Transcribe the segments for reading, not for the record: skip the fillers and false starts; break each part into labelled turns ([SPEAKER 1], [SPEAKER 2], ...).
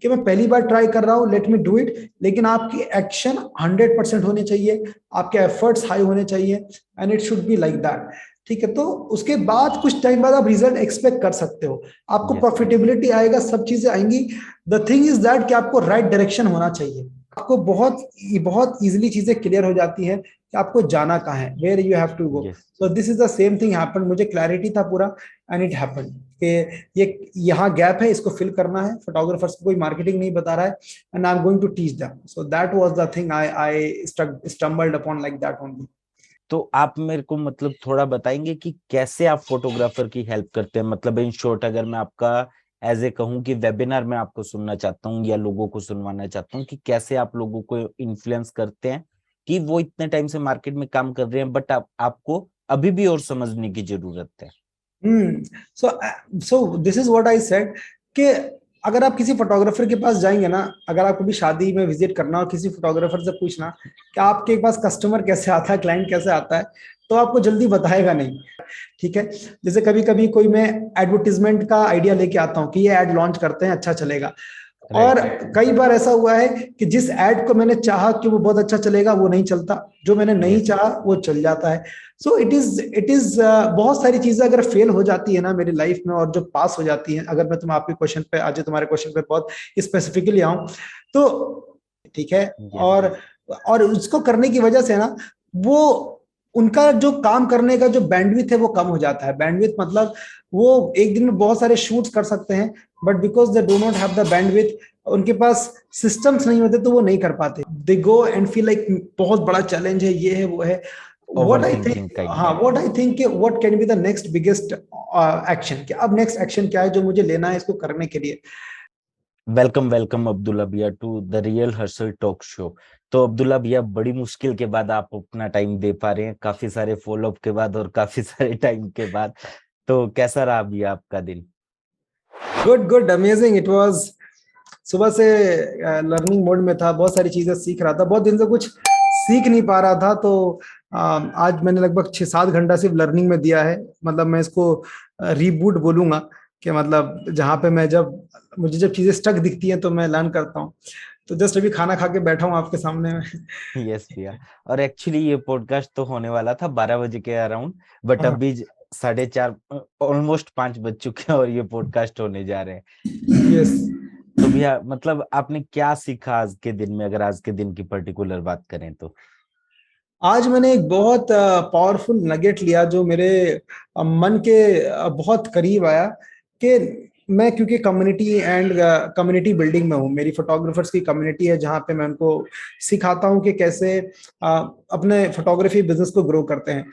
[SPEAKER 1] कि मैं पहली बार ट्राई कर रहा हूँ, लेट मी डू इट, लेकिन आपकी एक्शन 100% होने चाहिए, आपके एफर्ट्स हाई होने चाहिए, and it should be like that. ठीक है, तो उसके बाद कुछ टाइम बाद आप रिजल्ट एक्सपेक्ट कर सकते हो, आपको
[SPEAKER 2] यस भैया।
[SPEAKER 1] प्रॉफिटेबिलिटी आएगा, सब चीजें आएंगी। द थिंग इज दैट कि आपको राइट डायरेक्शन होना चाहिए, आपको बहुत बहुत इजीली चीजें क्लियर हो जाती है कि आपको जाना कहाँ है, where you have to go.
[SPEAKER 2] Yes.
[SPEAKER 1] So this is the same thing happen, मुझे क्लैरिटी था पूरा, एंड इट हैपन कि ये यहाँ गैप है, इसको फिल करना है, फोटोग्राफर्स को कोई मार्केटिंग नहीं बता रहा है, and I am going to teach them. So that was the thing, I stumbled upon like that only.
[SPEAKER 2] तो आप मेरे को मतलब थोड़ा बताएंगे कि कैसे आप फोटोग्राफर की हेल्प करते हैं, मतलब इन शॉर्ट अगर मैं आपका एज ए कहूँ कि वेबिनार में आपको सुनना चाहता हूँ या लोगों को सुनवाना चाहता हूँ कि कैसे आप लोगों को इन्फ्लुएंस करते हैं कि वो इतने टाइम से मार्केट में काम कर रहे हैं बट आपको अभी भी और समझने की जरूरत है।
[SPEAKER 1] So so this is what I said कि अगर आप किसी फोटोग्राफर के पास जाएंगे ना, अगर आपको भी शादी में विजिट करना और किसी फोटोग्राफर से पूछना कि आपके पास कस्टमर कैसे आता है, क्लाइंट कैसे आता है, तो आपको जल्दी बताएगा नहीं। ठीक है, जैसे कभी कभी कोई मैं एडवर्टीजमेंट का आइडिया लेके आता हूँ कि ये एड लॉन्च करते हैं, अच्छा चलेगा, और
[SPEAKER 2] राइट।
[SPEAKER 1] कई बार ऐसा हुआ है कि जिस एड को मैंने चाहा कि वो बहुत अच्छा चलेगा, वो नहीं चलता, जो मैंने नहीं
[SPEAKER 2] यस।
[SPEAKER 1] चाहा वो चल जाता है। सो इट इज बहुत सारी चीजें अगर फेल हो जाती है ना मेरी लाइफ में, और जो पास हो जाती है, अगर मैं आपके क्वेश्चन पे आज तुम्हारे क्वेश्चन पे बहुत स्पेसिफिकली आऊं, तो ठीक है,
[SPEAKER 2] यस।
[SPEAKER 1] और उसको करने की वजह से ना, वो उनका जो काम करने का जो बैंडविथ है वो कम हो जाता है। बैंडविथ मतलब वो एक दिन में बहुत सारे शूट्स कर सकते हैं, but because they do not have the bandwidth, उनके पास सिस्टम्स नहीं होते, तो वो नहीं कर पाते, they go and feel like बहुत बड़ा चैलेंज है, ये है वो है।
[SPEAKER 2] Over
[SPEAKER 1] what I think,
[SPEAKER 2] thinking kind
[SPEAKER 1] हाँ,
[SPEAKER 2] of.
[SPEAKER 1] What I think what can be the next biggest action, कि अब नेक्स्ट एक्शन क्या है जो मुझे लेना है इसको करने के लिए।
[SPEAKER 2] वेलकम वेलकम अब्दुल्ला भैया टू द रियल हर्सल टॉक शो। तो अब्दुल्ला भैया बड़ी मुश्किल के बाद आप अपना टाइम दे पा रहे हैं, काफी सारे फॉलोअप के बाद और काफी सारे टाइम के बाद। तो कैसा रहा भैया आपका दिन?
[SPEAKER 1] Good good, amazing it was. सुबह से लर्निंग मोड में था, बहुत सारी चीजें सीख रहा था, बहुत दिन से कुछ सीख नहीं पा रहा था, तो आज मैंने लगभग 6-7 घंटा सिर्फ लर्निंग में दिया है। मतलब मैं इसको रीबूट बोलूंगा, कि मतलब जहाँ पे मैं जब मुझे जब चीजें स्टक दिखती हैं तो मैं लर्न करता हूँ। तो जस्ट अभी खाना खा के बैठा हूँ आपके सामने में।
[SPEAKER 2] यस भैया। और एक्चुअली ये पॉडकास्ट तो होने वाला था 12 बजे के अराउंड, बट
[SPEAKER 1] हाँ,
[SPEAKER 2] अभी 4:30 ऑलमोस्ट 5 बज चुके हैं और ये पॉडकास्ट होने जा रहे हैं।
[SPEAKER 1] यस।
[SPEAKER 2] तो भैया मतलब आपने क्या सीखा आज के दिन में, अगर आज के दिन की पर्टिकुलर बात करें तो?
[SPEAKER 1] आज मैंने एक बहुत पावरफुल नगेट लिया जो मेरे मन के बहुत करीब आया, कि मैं क्योंकि कम्युनिटी एंड कम्युनिटी बिल्डिंग में हूँ, मेरी फोटोग्राफर्स की कम्युनिटी है जहाँ पे मैं उनको सिखाता हूँ कि कैसे अपने फोटोग्राफी बिजनेस को ग्रो करते हैं।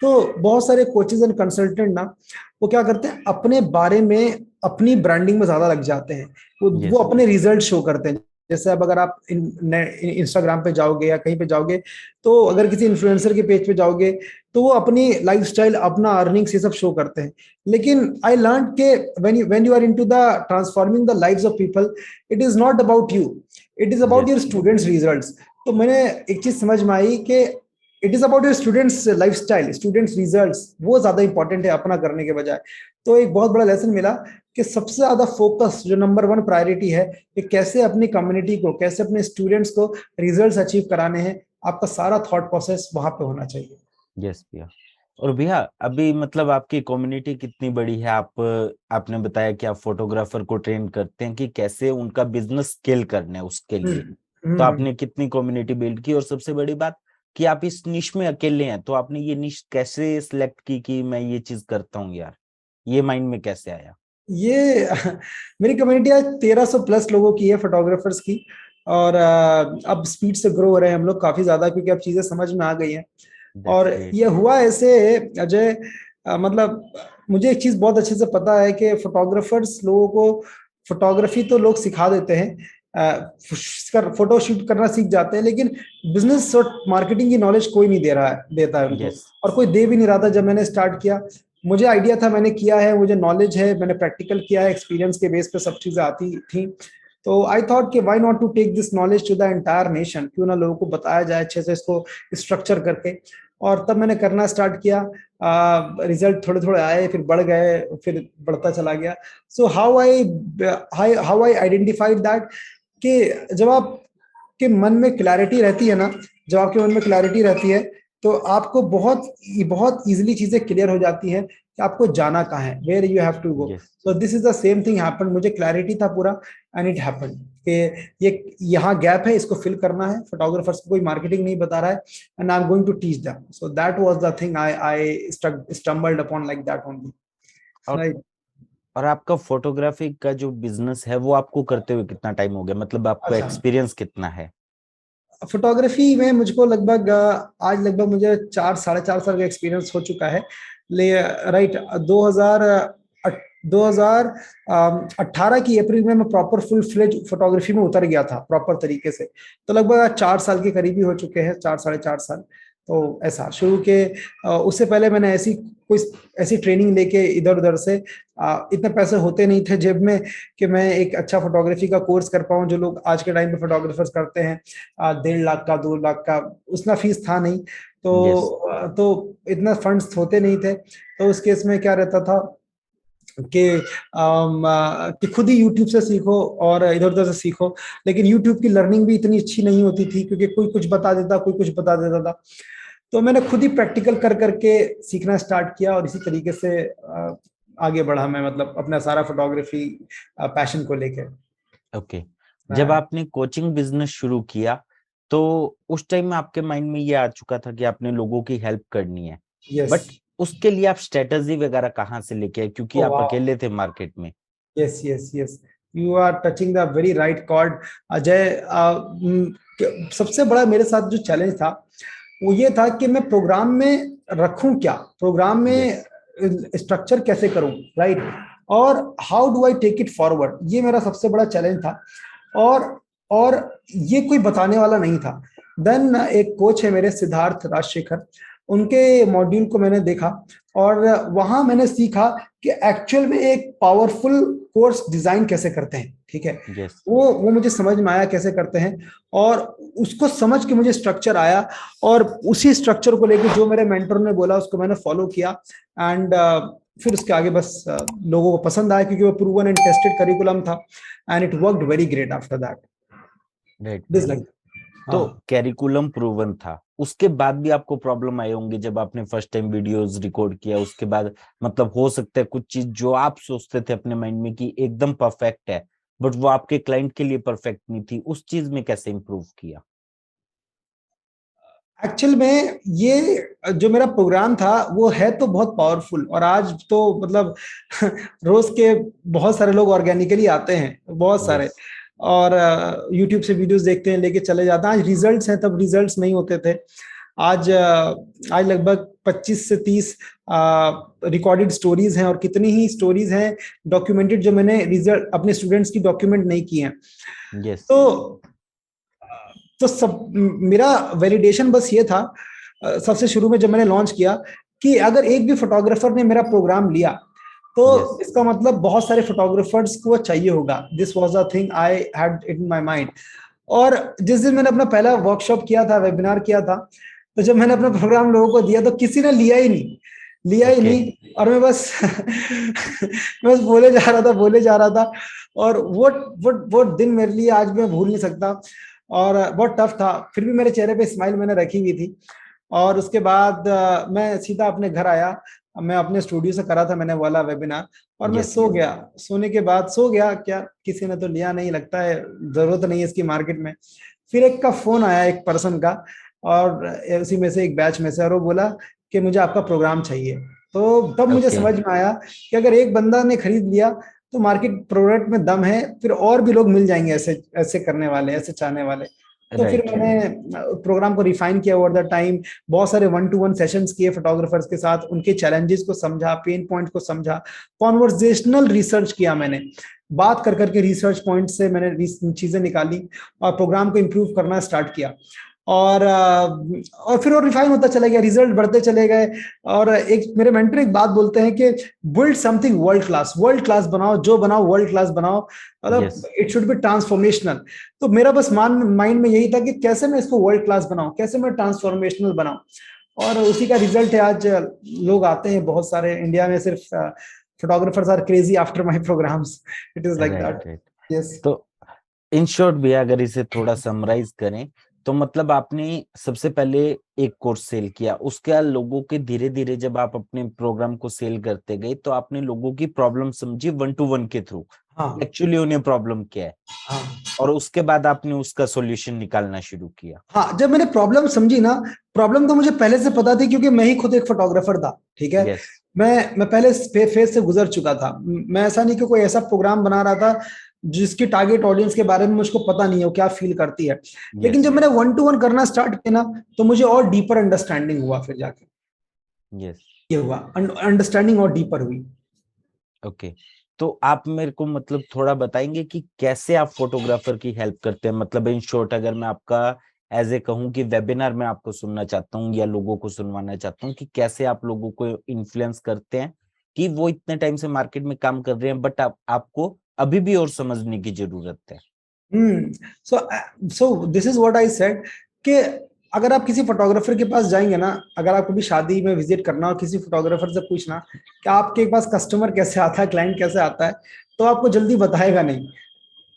[SPEAKER 1] तो बहुत सारे कोचेज एंड कंसल्टेंट ना, वो क्या करते हैं, अपने बारे में अपनी ब्रांडिंग में ज्यादा लग जाते हैं, वो
[SPEAKER 2] यस
[SPEAKER 1] अपने
[SPEAKER 2] भैया।
[SPEAKER 1] रिजल्ट शो करते हैं। जैसे अब अगर आप इंस्टाग्राम पे जाओगे या कहीं पे जाओगे, तो अगर किसी इन्फ्लुएंसर के पेज पे जाओगे, तो वो अपनी लाइफस्टाइल, अपना अर्निंग्स, ये सब शो करते हैं। लेकिन आई लर्न के when you are into the transforming the lives of people, it is not about you, it is about
[SPEAKER 2] yes
[SPEAKER 1] your
[SPEAKER 2] भैया।
[SPEAKER 1] Students results. तो मैंने एक चीज समझ में आई कि it is about your students lifestyle, students results, वो ज्यादा इंपॉर्टेंट है अपना करने के बजाय। तो एक बहुत बड़ा लेसन मिला कि सबसे ज्यादा फोकस, जो नंबर वन प्रायोरिटी है, कि कैसे अपनी कम्युनिटी को, कैसे अपने स्टूडेंट्स को रिजल्ट्स अचीव कराने हैं, आपका सारा थॉट प्रोसेस वहां पे होना चाहिए।
[SPEAKER 2] यस भैया। और भैया अभी मतलब आपकी कम्युनिटी कितनी बड़ी है? आपने बताया कि आप फोटोग्राफर को ट्रेन करते हैं कि कैसे उनका बिजनेस स्केल करना है उसके लिए।
[SPEAKER 1] हम्म
[SPEAKER 2] तो
[SPEAKER 1] हम्म
[SPEAKER 2] आपने कितनी कम्युनिटी बिल्ड की, और सबसे बड़ी बात कि आप इस निश में अकेले हैं, तो आपने ये निश कैसे सिलेक्ट की कि मैं ये चीज करता हूँ यार? ये माइंड में कैसे आया?
[SPEAKER 1] ये मेरी कम्युनिटी आज 1300 प्लस लोगों की है, फोटोग्राफर्स की। और अब स्पीड से ग्रो हो रहे हैं हम लोग काफी ज्यादा, क्योंकि अब चीजें समझ में आ गई हैं।
[SPEAKER 2] दैट्स
[SPEAKER 1] और
[SPEAKER 2] ग्रेट।
[SPEAKER 1] ये हुआ ऐसे, अजय, मतलब मुझे एक चीज बहुत अच्छे से पता है कि फोटोग्राफर्स लोगों को, फोटोग्राफी तो लोग सिखा देते हैं, फोटो शूट करना सीख जाते हैं, लेकिन बिजनेस और मार्केटिंग की नॉलेज कोई नहीं दे रहा है, देता है उनको,
[SPEAKER 2] यस।
[SPEAKER 1] और कोई दे भी नहीं रहा था जब मैंने स्टार्ट किया। मुझे आइडिया था, मैंने किया है, मुझे नॉलेज है, मैंने प्रैक्टिकल किया है, एक्सपीरियंस के बेस पे सब चीजें आती थी। तो आई थॉट कि why not to take this knowledge to the entire nation, क्यों ना लोगों को बताया जाए अच्छे से इसको स्ट्रक्चर करके। और तब मैंने करना स्टार्ट किया। रिजल्ट थोड़े थोड़े आए, फिर बढ़ गए, फिर बढ़ता चला गया। So how I identified that कि जब आप के मन में क्लैरिटी रहती है ना, जब आपके मन में क्लैरिटी रहती है तो आपको बहुत बहुत इजीली चीजें क्लियर हो जाती हैं कि आपको जाना कहाँ है, where you have to go.
[SPEAKER 2] Yes.
[SPEAKER 1] So this is the same thing happened, मुझे क्लैरिटी था पूरा, एंड इट हैपेंड कि ये यहाँ गैप है, इसको फिल करना है, फोटोग्राफर्स को कोई मार्केटिंग नहीं बता रहा है, and I am going to teach them. So that was the thing I stumbled upon like that only,
[SPEAKER 2] और
[SPEAKER 1] राइट।
[SPEAKER 2] और आपका फोटोग्राफी का जो बिजनेस है वो आपको करते हुए कितना टाइम हो गया, मतलब आपको
[SPEAKER 1] अच्छा,
[SPEAKER 2] एक्सपीरियंस कितना है?
[SPEAKER 1] फोटोग्राफी में मुझको लगभग आज लगभग मुझे 4 साढ़े 4 साल का एक्सपीरियंस हो चुका है। ले राइट 2018 की अप्रैल में मैं प्रॉपर फुल फ्लेज फोटोग्राफी में उतर गया था प्रॉपर तरीके से। तो लगभग आज 4 साल के करीबी हो चुके हैं, 4 साढ़े 4 साल। तो ऐसा शुरू के उससे पहले मैंने कोई ऐसी ट्रेनिंग लेके इधर उधर से इतने पैसे होते नहीं थे जेब में कि मैं एक अच्छा फोटोग्राफी का कोर्स कर पाऊं, जो लोग आज के टाइम पे फोटोग्राफर्स करते हैं 1.5 लाख का 2 लाख का, उतना फीस था नहीं।
[SPEAKER 2] यस।
[SPEAKER 1] तो इतना फंड्स होते नहीं थे। तो उस केस में क्या रहता था कि कि खुद ही यूट्यूब से सीखो और इधर उधर से सीखो। लेकिन यूट्यूब की लर्निंग भी इतनी अच्छी नहीं होती थी, क्योंकि कोई कुछ बता देता, कोई कुछ बता देता था। तो मैंने खुद ही प्रैक्टिकल कर करके सीखना स्टार्ट किया, और इसी तरीके से आगे बढ़ा मैं, मतलब अपना सारा फोटोग्राफी पैशन को लेके।
[SPEAKER 2] ओके। जब आपने कोचिंग बिजनेस शुरू किया तो उस टाइम में आपके माइंड में ये आ चुका था कि आपने लोगों की हेल्प करनी है,
[SPEAKER 1] यस।
[SPEAKER 2] बट उसके लिए आप स्ट्रेटजी वगैरह कहाँ से लेके आए, क्योंकि
[SPEAKER 1] ओ
[SPEAKER 2] आप
[SPEAKER 1] वाह।
[SPEAKER 2] अकेले थे मार्केट में?
[SPEAKER 1] Yes yes yes, you are touching the very right chord Ajay. सबसे बड़ा मेरे साथ जो चैलेंज था वो ये था कि मैं प्रोग्राम में रखूं क्या, प्रोग्राम
[SPEAKER 2] यस।
[SPEAKER 1] में स्ट्रक्चर कैसे करूं, राइट, और how do I take it forward, ये मेरा सबसे बड़ा चैलेंज था। और और ये कोई बताने वाला नहीं था। देन एक कोच है मेरे, सिद्धार्थ राजशेखर, उनके मॉड्यूल को मैंने देखा, और वहां मैंने सीखा कि एक्चुअल में एक पावरफुल कोर्स डिजाइन कैसे करते हैं, ठीक है।
[SPEAKER 2] यस।
[SPEAKER 1] वो मुझे समझ में आया कैसे करते हैं, और उसको समझ के मुझे स्ट्रक्चर आया, और उसी स्ट्रक्चर को लेके जो मेरे मेंटर ने बोला उसको मैंने फॉलो किया। एंड फिर उसके आगे बस लोगों को पसंद आया, क्योंकि वो प्रूवन एंड टेस्टेड करिकुलम था, and it worked very great after that,
[SPEAKER 2] right.
[SPEAKER 1] This like.
[SPEAKER 2] तो
[SPEAKER 1] हाँ।
[SPEAKER 2] कैरिकुलम प्रूवन था, उसके बाद भी आपको प्रॉब्लम आए होंगे जब आपने फर्स्ट टाइम वीडियोस रिकॉर्ड किया, उसके बाद मतलब हो सकता है कुछ चीज जो आप सोचते थे अपने माइंड में कि एकदम परफेक्ट है, बट वो आपके क्लाइंट के लिए परफेक्ट नहीं थी, उस चीज में कैसे इंप्रूव किया?
[SPEAKER 1] एक्चुअल में ये जो मेरा प्रोग्राम था वो है तो बहुत पावरफुल, और आज तो मतलब रोज के बहुत सारे लोग ऑर्गेनिकली आते हैं, बहुत सारे,
[SPEAKER 2] यस।
[SPEAKER 1] और यूट्यूब से वीडियोस देखते हैं, लेके चले जाते हैं। आज रिजल्ट्स हैं, तब रिजल्ट्स नहीं होते थे। आज आज लगभग 25 से 30 रिकॉर्डेड स्टोरीज हैं, और कितनी ही स्टोरीज हैं डॉक्यूमेंटेड जो मैंने रिजल्ट अपने स्टूडेंट्स की डॉक्यूमेंट नहीं की हैं।
[SPEAKER 2] यस।
[SPEAKER 1] तो तो सब मेरा वैलिडेशन बस ये था, सबसे शुरू में जब मैंने लॉन्च किया, कि अगर एक भी फोटोग्राफर ने मेरा प्रोग्राम लिया तो
[SPEAKER 2] यस।
[SPEAKER 1] इसका मतलब बहुत सारे फोटोग्राफर्स को चाहिए होगा। This was the thing I had in my mind. और जिस दिन मैंने अपना पहला वर्कशॉप किया था, वेबिनार किया था, तो जब मैंने अपना प्रोग्राम लोगों को दिया तो किसी ने लिया ही नहीं, लिया ही
[SPEAKER 2] ओके।
[SPEAKER 1] नहीं। और मैं बस मैं बस बोले जा रहा था, बोले जा रहा था। और वो दिन मेरे लिए आज भी मैं भूल नहीं सकता, और बहुत टफ था। फिर भी मेरे चेहरे पे स्माइल मैंने रखी हुई थी। और उसके बाद मैं सीधा अपने घर आया। मैं अपने स्टूडियो से करा था मैंने वाला वेबिनार, और मैं
[SPEAKER 2] यस।
[SPEAKER 1] सो गया। सोने के बाद सो गया, क्या किसी ने तो लिया नहीं, लगता है जरूरत नहीं है इसकी मार्केट में। फिर एक का फोन आया, एक पर्सन का, और उसी में से एक बैच में से, और वो बोला कि मुझे आपका प्रोग्राम चाहिए। तो तब मुझे
[SPEAKER 2] ओके।
[SPEAKER 1] समझ में आया कि अगर एक बंदा ने खरीद लिया तो मार्केट प्रोडक्ट में दम है, फिर और भी लोग मिल जाएंगे ऐसे ऐसे करने वाले, ऐसे चाहने वाले। तो फिर
[SPEAKER 2] राइट।
[SPEAKER 1] मैंने प्रोग्राम को रिफाइन किया ओवर द टाइम। बहुत सारे 1-to-1 सेशंस किए फोटोग्राफर्स के साथ, उनके चैलेंजेस को समझा, पेन पॉइंट को समझा, कॉन्वर्जेशनल रिसर्च किया मैंने, बात कर करके रिसर्च पॉइंट से मैंने चीजें निकाली, और प्रोग्राम को इम्प्रूव करना स्टार्ट किया। और फिर और रिफाइन होता चला गया, रिजल्ट बढ़ते चले गए। और एक मेरे मेंटर एक बात बोलते हैं कि build something world class, world class बनाओ, जो बनाओ वर्ल्ड क्लास बनाओ, मतलब
[SPEAKER 2] yes.
[SPEAKER 1] It should be transformational. तो मेरा बस माइंड में यही था कि कैसे मैं इसको वर्ल्ड क्लास बनाऊं, कैसे मैं ट्रांसफॉर्मेशनल बनाऊं। और उसी का रिजल्ट है आज लोग आते हैं बहुत सारे इंडिया में। सिर्फ photographers are crazy after my programmes, it is like
[SPEAKER 2] right,
[SPEAKER 1] that.
[SPEAKER 2] Right.
[SPEAKER 1] Yes.
[SPEAKER 2] तो इन शॉर्ट भी अगर इसे थोड़ा समराइज करें तो मतलब आपने सबसे पहले एक कोर्स सेल किया, उसके बाद लोगों के धीरे धीरे जब आप अपने प्रोग्राम को सेल करते गए तो आपने लोगों की प्रॉब्लम समझी 1-to-1 के थ्रू,
[SPEAKER 1] हाँ
[SPEAKER 2] एक्चुअली उन्हें प्रॉब्लम क्या है,
[SPEAKER 1] हाँ
[SPEAKER 2] और उसके बाद आपने उसका सॉल्यूशन निकालना शुरू किया।
[SPEAKER 1] हाँ। जब मैंने प्रॉब्लम समझी ना, प्रॉब्लम तो मुझे पहले से पता थी क्योंकि मैं ही खुद एक फोटोग्राफर था, ठीक है।
[SPEAKER 2] यस,
[SPEAKER 1] मैं पहले फेज से गुजर चुका था। मैं ऐसा नहीं कि कोई ऐसा प्रोग्राम बना रहा था जिसकी टारगेट ऑडियंस के बारे में मुझको पता नहीं है वो क्या फील करती है। लेकिन
[SPEAKER 2] यस,
[SPEAKER 1] जब मैंने 1-to-1 करना स्टार्ट किया ना, तो मुझे और डीपर अंडरस्टैंडिंग हुआ। फिर जाके
[SPEAKER 2] यस।
[SPEAKER 1] ये हुआ, अंडरस्टैंडिंग और डीपर हुई।
[SPEAKER 2] ओके। तो आप मेरे को मतलब थोड़ा बताएंगे कि कैसे आप फोटोग्राफर की हेल्प करते हैं, मतलब इन शॉर्ट अगर मैं आपका एज ए कहूँ कि वेबिनार में आपको सुनना चाहता हूँ या लोगों को सुनवाना चाहता हूँ कि कैसे आप लोगों को इन्फ्लुएंस करते हैं कि वो इतने टाइम से मार्केट में काम कर रहे हैं बट आपको अभी भी और समझने की जरूरत है।
[SPEAKER 1] Hmm. So so this is what I said कि अगर आप किसी फोटोग्राफर के पास जाएंगे ना, अगर आपको भी शादी में विजिट करना और किसी फोटोग्राफर से पूछना कि आपके पास कस्टमर कैसे आता है, क्लाइंट कैसे आता है, तो आपको जल्दी बताएगा नहीं।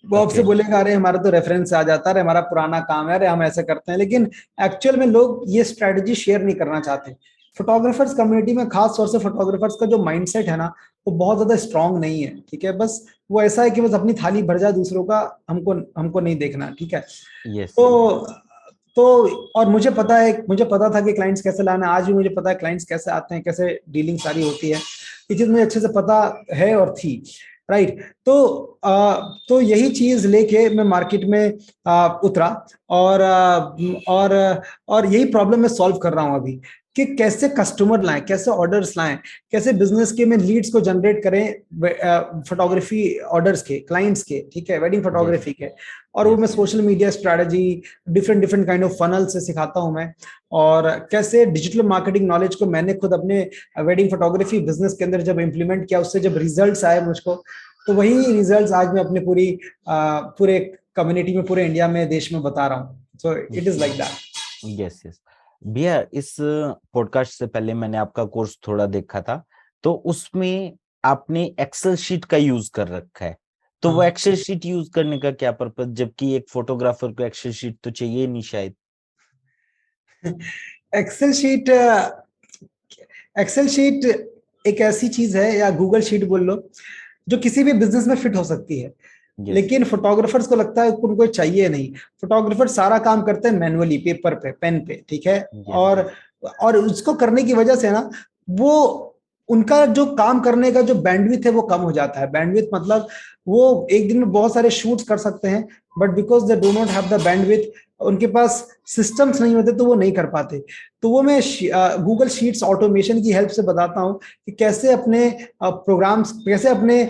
[SPEAKER 1] वो आपसे
[SPEAKER 2] ओके।
[SPEAKER 1] बोलेगा अरे हमारा तो रेफरेंस आ जाता है, अरे हमारा पुराना काम है, अरे हम ऐसे करते हैं। लेकिन एक्चुअल में लोग ये स्ट्रेटजी शेयर नहीं करना चाहते। फोटोग्राफर्स कम्युनिटी में खास तौर से फोटोग्राफर्स का जो माइंडसेट है ना, वो बहुत ज्यादा स्ट्रांग नहीं है, ठीक है। बस वो ऐसा है कि बस अपनी थाली भर जाए, दूसरों का हमको हमको नहीं देखना, ठीक है।
[SPEAKER 2] यस,
[SPEAKER 1] तो तो और मुझे पता है, मुझे पता था कि क्लाइंट्स कैसे लाना है। आज भी मुझे पता है क्लाइंट्स कैसे आते हैं, कैसे डीलिंग सारी होती है। ये चीज मुझे अच्छे से पता है और थी, राइट। तो यही चीज लेके मैं मार्केट में उतरा। और और यही प्रॉब्लम मैं सॉल्व कर रहा हूं अभी, कि कैसे कस्टमर लाएं, कैसे ऑर्डर्स लाएं, कैसे बिजनेस के में लीड्स को जनरेट करें, फोटोग्राफी ऑर्डर्स के, क्लाइंट्स के, ठीक है, वेडिंग
[SPEAKER 2] यस,
[SPEAKER 1] फोटोग्राफी के। और वो मैं
[SPEAKER 2] yes.
[SPEAKER 1] Social media strategy, different different kind of funnel से सिखाता हूं मैं। और कैसे डिजिटल मार्केटिंग नॉलेज को मैंने खुद अपने वेडिंग फोटोग्राफी बिजनेस के अंदर जब इंप्लीमेंट किया, उससे जब रिजल्ट्स आए मुझको, तो वही रिजल्ट्स आज मैं अपने पूरे कम्युनिटी में, पूरे इंडिया में, देश में बता रहा हूँ। So it is like that.
[SPEAKER 2] Yes, yes. भैया इस पॉडकास्ट से पहले मैंने आपका कोर्स थोड़ा देखा था, तो उसमें आपने एक्सेल शीट का यूज कर रखा है। तो वो
[SPEAKER 1] हाँ।
[SPEAKER 2] एक्सेल शीट यूज करने का क्या पर्पज, जबकि एक फोटोग्राफर को एक्सेल शीट तो चाहिए नहीं शायद।
[SPEAKER 1] एक्सेल शीट, एक्सेल शीट एक ऐसी चीज है, या गूगल शीट बोल लो, जो किसी भी बिजनेस में फिट हो सकती है।
[SPEAKER 2] यस,
[SPEAKER 1] लेकिन फोटोग्राफर्स को लगता है उनको चाहिए नहीं। फोटोग्राफर सारा काम करते हैं मैनुअली, पेपर पे, पेन पे, ठीक है।
[SPEAKER 2] यस,
[SPEAKER 1] और और उसको करने की वजह से ना, वो उनका जो काम करने का जो बैंडविथ है वो कम हो जाता है। बैंडविथ मतलब वो एक दिन में बहुत सारे शूट्स कर सकते हैं, but because they do not have the bandwidth, उनके पास सिस्टम्स नहीं होते, तो वो नहीं कर पाते। तो वो मैं गूगल शीट्स ऑटोमेशन की हेल्प से बताता हूँ कि कैसे अपने प्रोग्राम्स, कैसे अपने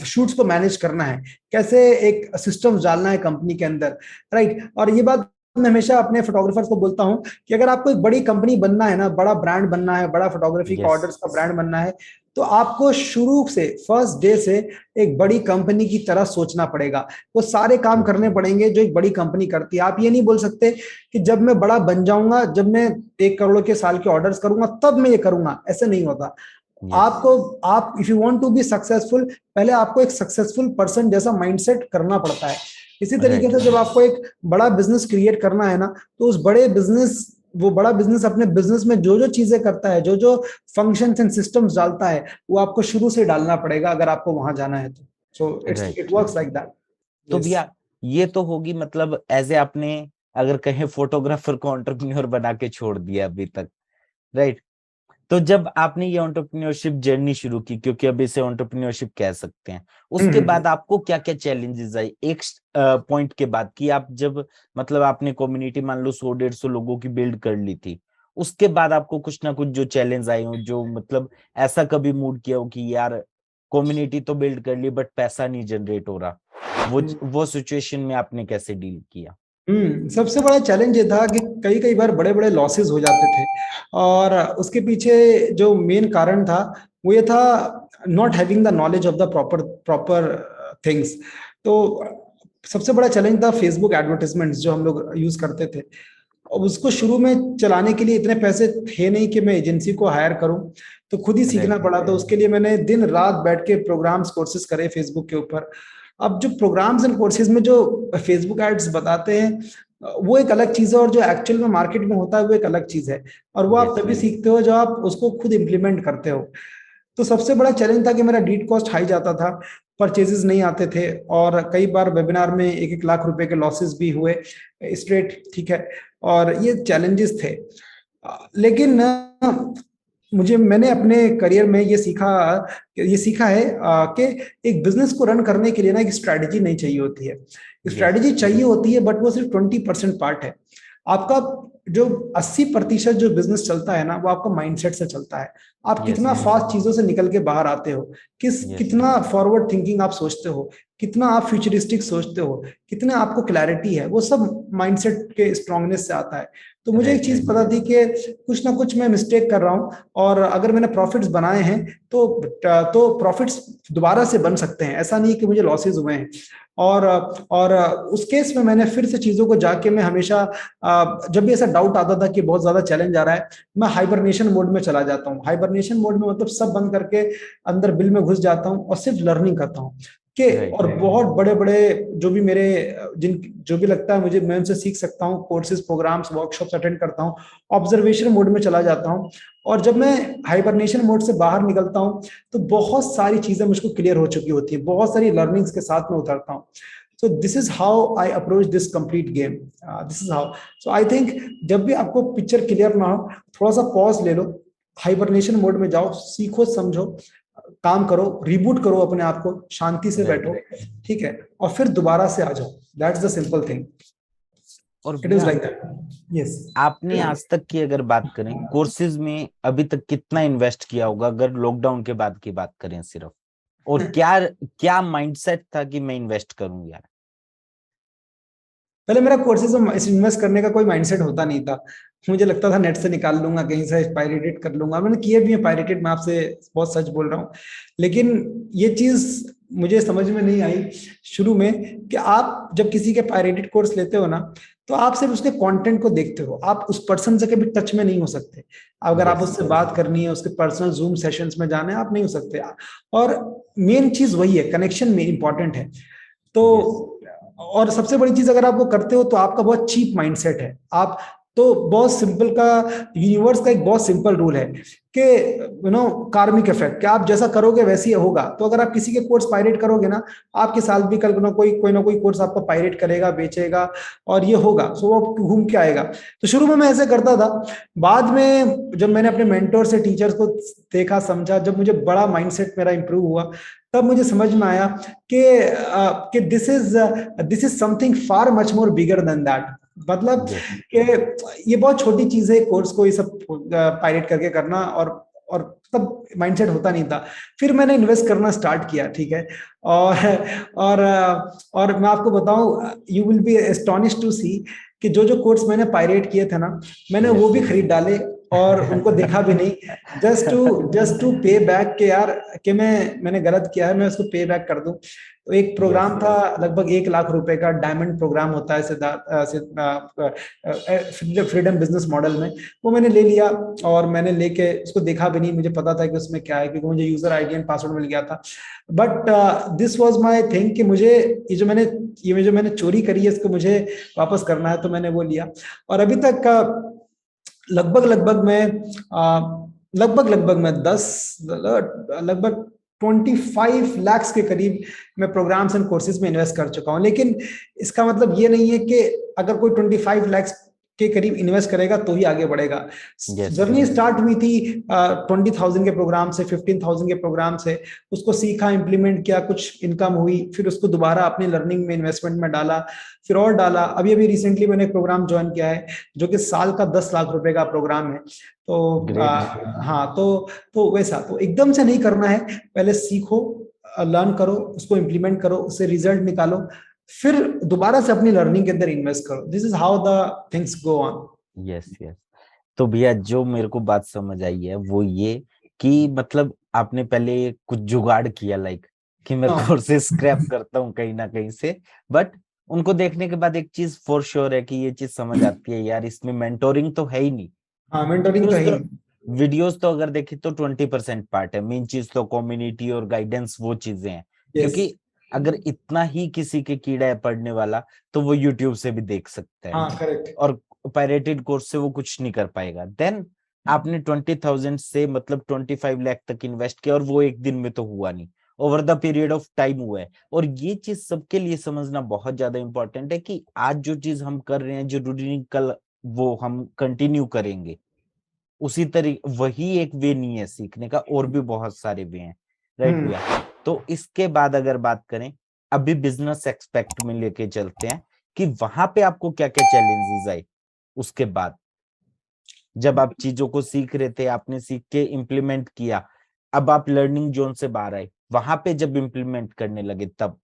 [SPEAKER 1] शूट्स को मैनेज करना है, कैसे एक सिस्टम डालना है कंपनी के अंदर, राइट। और ये बात मैं हमेशा अपने फोटोग्राफर्स को बोलता हूँ कि अगर आपको एक बड़ी कंपनी बनना है ना, बड़ा ब्रांड बनना है, बड़ा फोटोग्राफी का
[SPEAKER 2] यस।
[SPEAKER 1] ऑर्डर्स का ब्रांड बनना है, तो आपको शुरू से, फर्स्ट डे से एक बड़ी कंपनी की तरह सोचना पड़ेगा। वो सारे काम करने पड़ेंगे जो एक बड़ी कंपनी करती है। आप ये नहीं बोल सकते कि जब मैं बड़ा बन जाऊंगा, जब मैं 1 करोड़ के साल के ऑर्डर्स करूंगा तब मैं ये करूंगा, ऐसे नहीं होता।
[SPEAKER 2] यस,
[SPEAKER 1] आपको, आप if you want to be successful, पहले आपको एक सक्सेसफुल पर्सन जैसा माइंडसेट करना पड़ता है। इसी तरीके
[SPEAKER 2] राइट,
[SPEAKER 1] से जब आपको एक बड़ा बिजनेस क्रिएट करना है ना, तो उस बड़े बिजनेस, वो बड़ा बिजनेस अपने बिजनेस में जो जो चीजें करता है, जो जो फंक्शंस एंड सिस्टम्स डालता है, वो आपको शुरू से डालना पड़ेगा अगर आपको वहां जाना है तो। So it
[SPEAKER 2] right,
[SPEAKER 1] works
[SPEAKER 2] right.
[SPEAKER 1] Like that.
[SPEAKER 2] तो
[SPEAKER 1] यस।
[SPEAKER 2] भैया ये तो होगी मतलब एज ए आपने अगर कहें फोटोग्राफर को एंटरप्रेन्योर बना के छोड़ दिया अभी तक, राइट। तो जब आपने ये एंटरप्रेन्योरशिप जर्नी शुरू की, क्योंकि अब इसे एंटरप्रेन्योरशिप कह सकते हैं, उसके
[SPEAKER 1] हम्म।
[SPEAKER 2] बाद आपको क्या क्या चैलेंजेस आए एक पॉइंट के बाद कि आप जब मतलब आपने कम्युनिटी मान लो 100-150 लोगों की बिल्ड कर ली थी, उसके बाद आपको कुछ ना कुछ जो चैलेंज आए हो, जो मतलब ऐसा कभी मूड किया हो कि यार कम्युनिटी तो बिल्ड कर ली बट पैसा नहीं जनरेट हो रहा, वो सिचुएशन में आपने कैसे डील किया।
[SPEAKER 1] सबसे बड़ा चैलेंज ये था कि कई कई बार बड़े बड़े लॉसेस हो जाते थे। और उसके पीछे जो मेन कारण था, वो ये था, not having the knowledge of the proper proper things. तो सबसे बड़ा चैलेंज था फेसबुक एडवर्टाइजमेंट्स जो हम लोग यूज करते थे। अब उसको शुरू में चलाने के लिए इतने पैसे थे नहीं कि मैं एजेंसी को हायर करूं, तो खुद ही सीखना
[SPEAKER 2] राइट।
[SPEAKER 1] पड़ा। तो उसके लिए मैंने दिन रात बैठ के प्रोग्राम्स कोर्सेज करे फेसबुक के ऊपर। अब जो प्रोग्राम्स एंड कोर्सेज में जो फेसबुक एड्स बताते हैं वो एक अलग चीज है, और जो एक्चुअल में मार्केट में होता है वो एक अलग चीज है। और वो आप
[SPEAKER 2] यस
[SPEAKER 1] तभी
[SPEAKER 2] यस।
[SPEAKER 1] सीखते हो जब आप उसको खुद इंप्लीमेंट करते हो। तो सबसे बड़ा चैलेंज था कि मेरा लीड कॉस्ट हाई जाता था, परचेजेस नहीं आते थे, और कई बार वेबिनार में 1-1 लाख रुपए के लॉसेस भी हुए स्ट्रेट, ठीक है। और ये चैलेंजेस थे। लेकिन मैंने अपने करियर में ये सीखा है कि एक बिजनेस को रन करने के लिए ना एक स्ट्रैटेजी नहीं चाहिए होती है।
[SPEAKER 2] यस
[SPEAKER 1] स्ट्रैटेजी चाहिए होती है, बट वो सिर्फ 20% पार्ट है। आपका जो 80% जो बिजनेस चलता है ना, वो आपका माइंडसेट से चलता है। आप
[SPEAKER 2] यस।
[SPEAKER 1] कितना फास्ट चीजों से निकल के बाहर आते हो,
[SPEAKER 2] यस
[SPEAKER 1] कितना फॉरवर्ड थिंकिंग आप सोचते हो, कितना आप फ्यूचरिस्टिक सोचते हो, कितना आपको क्लैरिटी है, वो सब माइंडसेट के स्ट्रांगनेस से आता है। तो मुझे एक
[SPEAKER 2] राइट
[SPEAKER 1] चीज
[SPEAKER 2] राइट।
[SPEAKER 1] पता थी कि कुछ ना कुछ मैं मिस्टेक कर रहा हूँ, और अगर मैंने प्रॉफिट्स बनाए हैं तो प्रॉफिट्स दोबारा से बन सकते हैं, ऐसा नहीं कि मुझे लॉसेस हुए हैं। और उस केस में मैंने फिर से चीजों को जाके, मैं हमेशा जब भी ऐसा डाउट आता था कि बहुत ज्यादा चैलेंज आ रहा है, मैं हाइबरनेशन मोड में चला जाता हूँ। हाइबरनेशन मोड में मतलब सब बंद करके अंदर बिल में घुस जाता हूँ और सिर्फ लर्निंग करता हूँ कि,
[SPEAKER 2] राइट
[SPEAKER 1] और बहुत बड़े बड़े जो भी मेरे जिन जो भी लगता है मुझे, मैं उनसे सीख सकता हूँ, कोर्सेज प्रोग्राम्स वर्कशॉप्स अटेंड करता हूँ, ऑब्जर्वेशन मोड में चला जाता हूँ। और जब मैं हाइबरनेशन मोड से बाहर निकलता हूँ तो बहुत सारी चीजें मुझको क्लियर हो चुकी होती है, बहुत सारी लर्निंग्स के साथ में उतरता हूँ। So this is how I approach this complete game. This is how. So I think जब भी आपको पिक्चर क्लियर ना हो, थोड़ा सा पॉज ले लो, हाइबरनेशन मोड में जाओ, सीखो समझो, काम करो, रिबूट करो अपने आप को, शांति से
[SPEAKER 2] राइट।
[SPEAKER 1] बैठो, ठीक है, और फिर दोबारा से आ जाओ। That's the simple thing.
[SPEAKER 2] और
[SPEAKER 1] इट इज
[SPEAKER 2] भैया,
[SPEAKER 1] लाइक दैट। यस।
[SPEAKER 2] आपने आज तक की अगर बात करें कोर्सेज में अभी तक कितना इन्वेस्ट किया होगा, अगर लॉकडाउन के बाद की बात करें सिर्फ, और क्या क्या माइंडसेट था कि मैं इन्वेस्ट करूं यार?
[SPEAKER 1] पहले मेरा कोर्सेज में इन्वेस्ट करने का कोई माइंडसेट होता नहीं था। मुझे लगता था नेट से निकाल लूंगा, कहीं से पायरेटेड कर लूंगा। मैंने किए भी है पायरेटेड, मैं आपसे बहुत सच बोल रहा हूँ। लेकिन ये चीज मुझे समझ में नहीं आई शुरू में, कि आप जब किसी के पायरेटेड कोर्स लेते हो ना, तो आप सिर्फ उसके कंटेंट को देखते हो, आप उस पर्सन से कभी टच में नहीं हो सकते। अगर आप
[SPEAKER 2] यस
[SPEAKER 1] उससे बात करनी है, उसके पर्सनल जूम सेशंस में जाना है, आप नहीं हो सकते। और मेन चीज वही है, कनेक्शन में इंपॉर्टेंट है। तो
[SPEAKER 2] यस।
[SPEAKER 1] और सबसे बड़ी चीज, अगर आप वो करते हो तो आपका बहुत चीप माइंडसेट है। आप तो बहुत सिंपल का, यूनिवर्स का एक बहुत सिंपल रूल है कि कार्मिक इफेक्ट, कि आप जैसा करोगे वैसे ही होगा। तो अगर आप किसी के कोर्स पायरेट करोगे ना, आपके साथ भी कल ना कोई कोर्स आपको पायरेट करेगा, बेचेगा, और ये होगा, सो वो घूम के आएगा। तो शुरू में मैं ऐसे करता था। बाद में जब मैंने अपने मेंटोर से, टीचर्स को देखा, समझा, जब मुझे बड़ा माइंडसेट मेरा इंप्रूव हुआ, तब मुझे समझ में आया कि this is something far much more bigger than that. मतलब
[SPEAKER 2] यस
[SPEAKER 1] कि ये बहुत छोटी चीज है कोर्स को ये सब पायरेट करके करना, और तब माइंडसेट होता नहीं था। फिर मैंने इन्वेस्ट करना स्टार्ट किया, ठीक है। और और और मैं आपको बताऊं, you will be astonished to see कि जो जो कोर्स मैंने पायरेट किए थे ना, मैंने वो
[SPEAKER 2] यस।
[SPEAKER 1] भी खरीद डाले, और उनको देखा भी नहीं, जस्ट टू पे बैक के यार, कि मैंने गलत किया है, मैं उसको पे बैक कर दूं। तो एक
[SPEAKER 2] यस
[SPEAKER 1] प्रोग्राम था लगभग 1 लाख रुपए का, डायमंड प्रोग्राम होता है फ्रीडम बिजनेस मॉडल में। वो मैंने ले लिया, और मैंने लेके उसको देखा भी नहीं, मुझे पता था कि उसमें क्या है, क्योंकि मुझे यूजर आईडी एंड पासवर्ड मिल गया था। But this was my thing कि मुझे ये जो मैंने चोरी करी है, इसको मुझे वापस करना है, तो मैंने वो लिया। और अभी तक लगभग लगभग मैं लगभग मैं 10 लगभग 25 लाख के करीब मैं प्रोग्राम्स एंड कोर्सेज में इन्वेस्ट कर चुका हूं। लेकिन इसका मतलब ये नहीं है कि अगर कोई 25 लाख के करीब इन्वेस्ट करेगा तो ही आगे बढ़ेगा।
[SPEAKER 2] यस।
[SPEAKER 1] जर्नी स्टार्ट हुई थी 20,000 के प्रोग्राम से, 15,000 के प्रोग्राम से। उसको सीखा, इंप्लीमेंट किया, कुछ इनकम हुई, फिर उसको दोबारा अपनी लर्निंग में, इन्वेस्टमेंट में डाला, फिर और डाला। अभी अभी रिसेंटली मैंने एक प्रोग्राम ज्वाइन किया है, जो कि साल का 10 लाख रुपए का प्रोग्राम है। तो
[SPEAKER 2] ग्रेट।
[SPEAKER 1] हाँ, तो वैसा तो एकदम से नहीं करना है। पहले सीखो, लर्न करो, उसको इम्प्लीमेंट करो, उससे रिजल्ट निकालो, फिर दोबारा से अपनी लर्निंग के अंदर इन्वेस्ट करो। This is how the things go on.
[SPEAKER 2] Yes yes. तो भैया जो मेरे को बात समझ आई है वो ये कि मतलब आपने पहले कुछ जुगाड़ किया, लाइक कि मैं
[SPEAKER 1] हाँ।
[SPEAKER 2] कोर्सेज स्क्रैप करता हूँ कहीं ना कहीं से, बट उनको देखने के बाद एक चीज फॉर श्योर है कि ये चीज समझ आती है यार, इसमें मेंटोरिंग तो है ही नहीं।
[SPEAKER 1] हाँ, मेंटरिंग तो
[SPEAKER 2] वीडियोस
[SPEAKER 1] है
[SPEAKER 2] तो
[SPEAKER 1] ही।
[SPEAKER 2] वीडियोस तो अगर देखें तो 20% पार्ट है, मेन चीज तो कम्युनिटी और गाइडेंस वो चीजें हैं।
[SPEAKER 1] यस।
[SPEAKER 2] क्योंकि अगर इतना ही किसी के कीड़ा है पढ़ने वाला, तो वो यूट्यूब से भी देख सकता है,
[SPEAKER 1] हाँ, करेक्ट।
[SPEAKER 2] और पायरेटेड कोर्स से वो कुछ नहीं कर पाएगा। देन आपने 20,000 से मतलब 25 लाख तक इन्वेस्ट किया, और वो एक दिन में तो हुआ नहीं, over the period of time हुआ है। और ये चीज सबके लिए समझना बहुत ज्यादा इंपॉर्टेंट है कि आज जो चीज हम कर रहे हैं जरूरी नहीं कल वो हम कंटिन्यू करेंगे उसी तरीके। वही एक वे नहीं है सीखने का, और भी बहुत सारे वे हैं, राइट
[SPEAKER 1] हम्म।
[SPEAKER 2] भैया? तो इसके बाद अगर बात करें, अभी बिजनेस एक्सपेक्ट में लेके चलते हैं कि वहां पे आपको क्या क्या चैलेंजेस आए उसके बाद, जब आप चीजों को सीख रहे थे, आपने सीख के इम्प्लीमेंट किया, अब आप लर्निंग जोन से बाहर आए, वहां पे जब इम्प्लीमेंट करने लगे तब।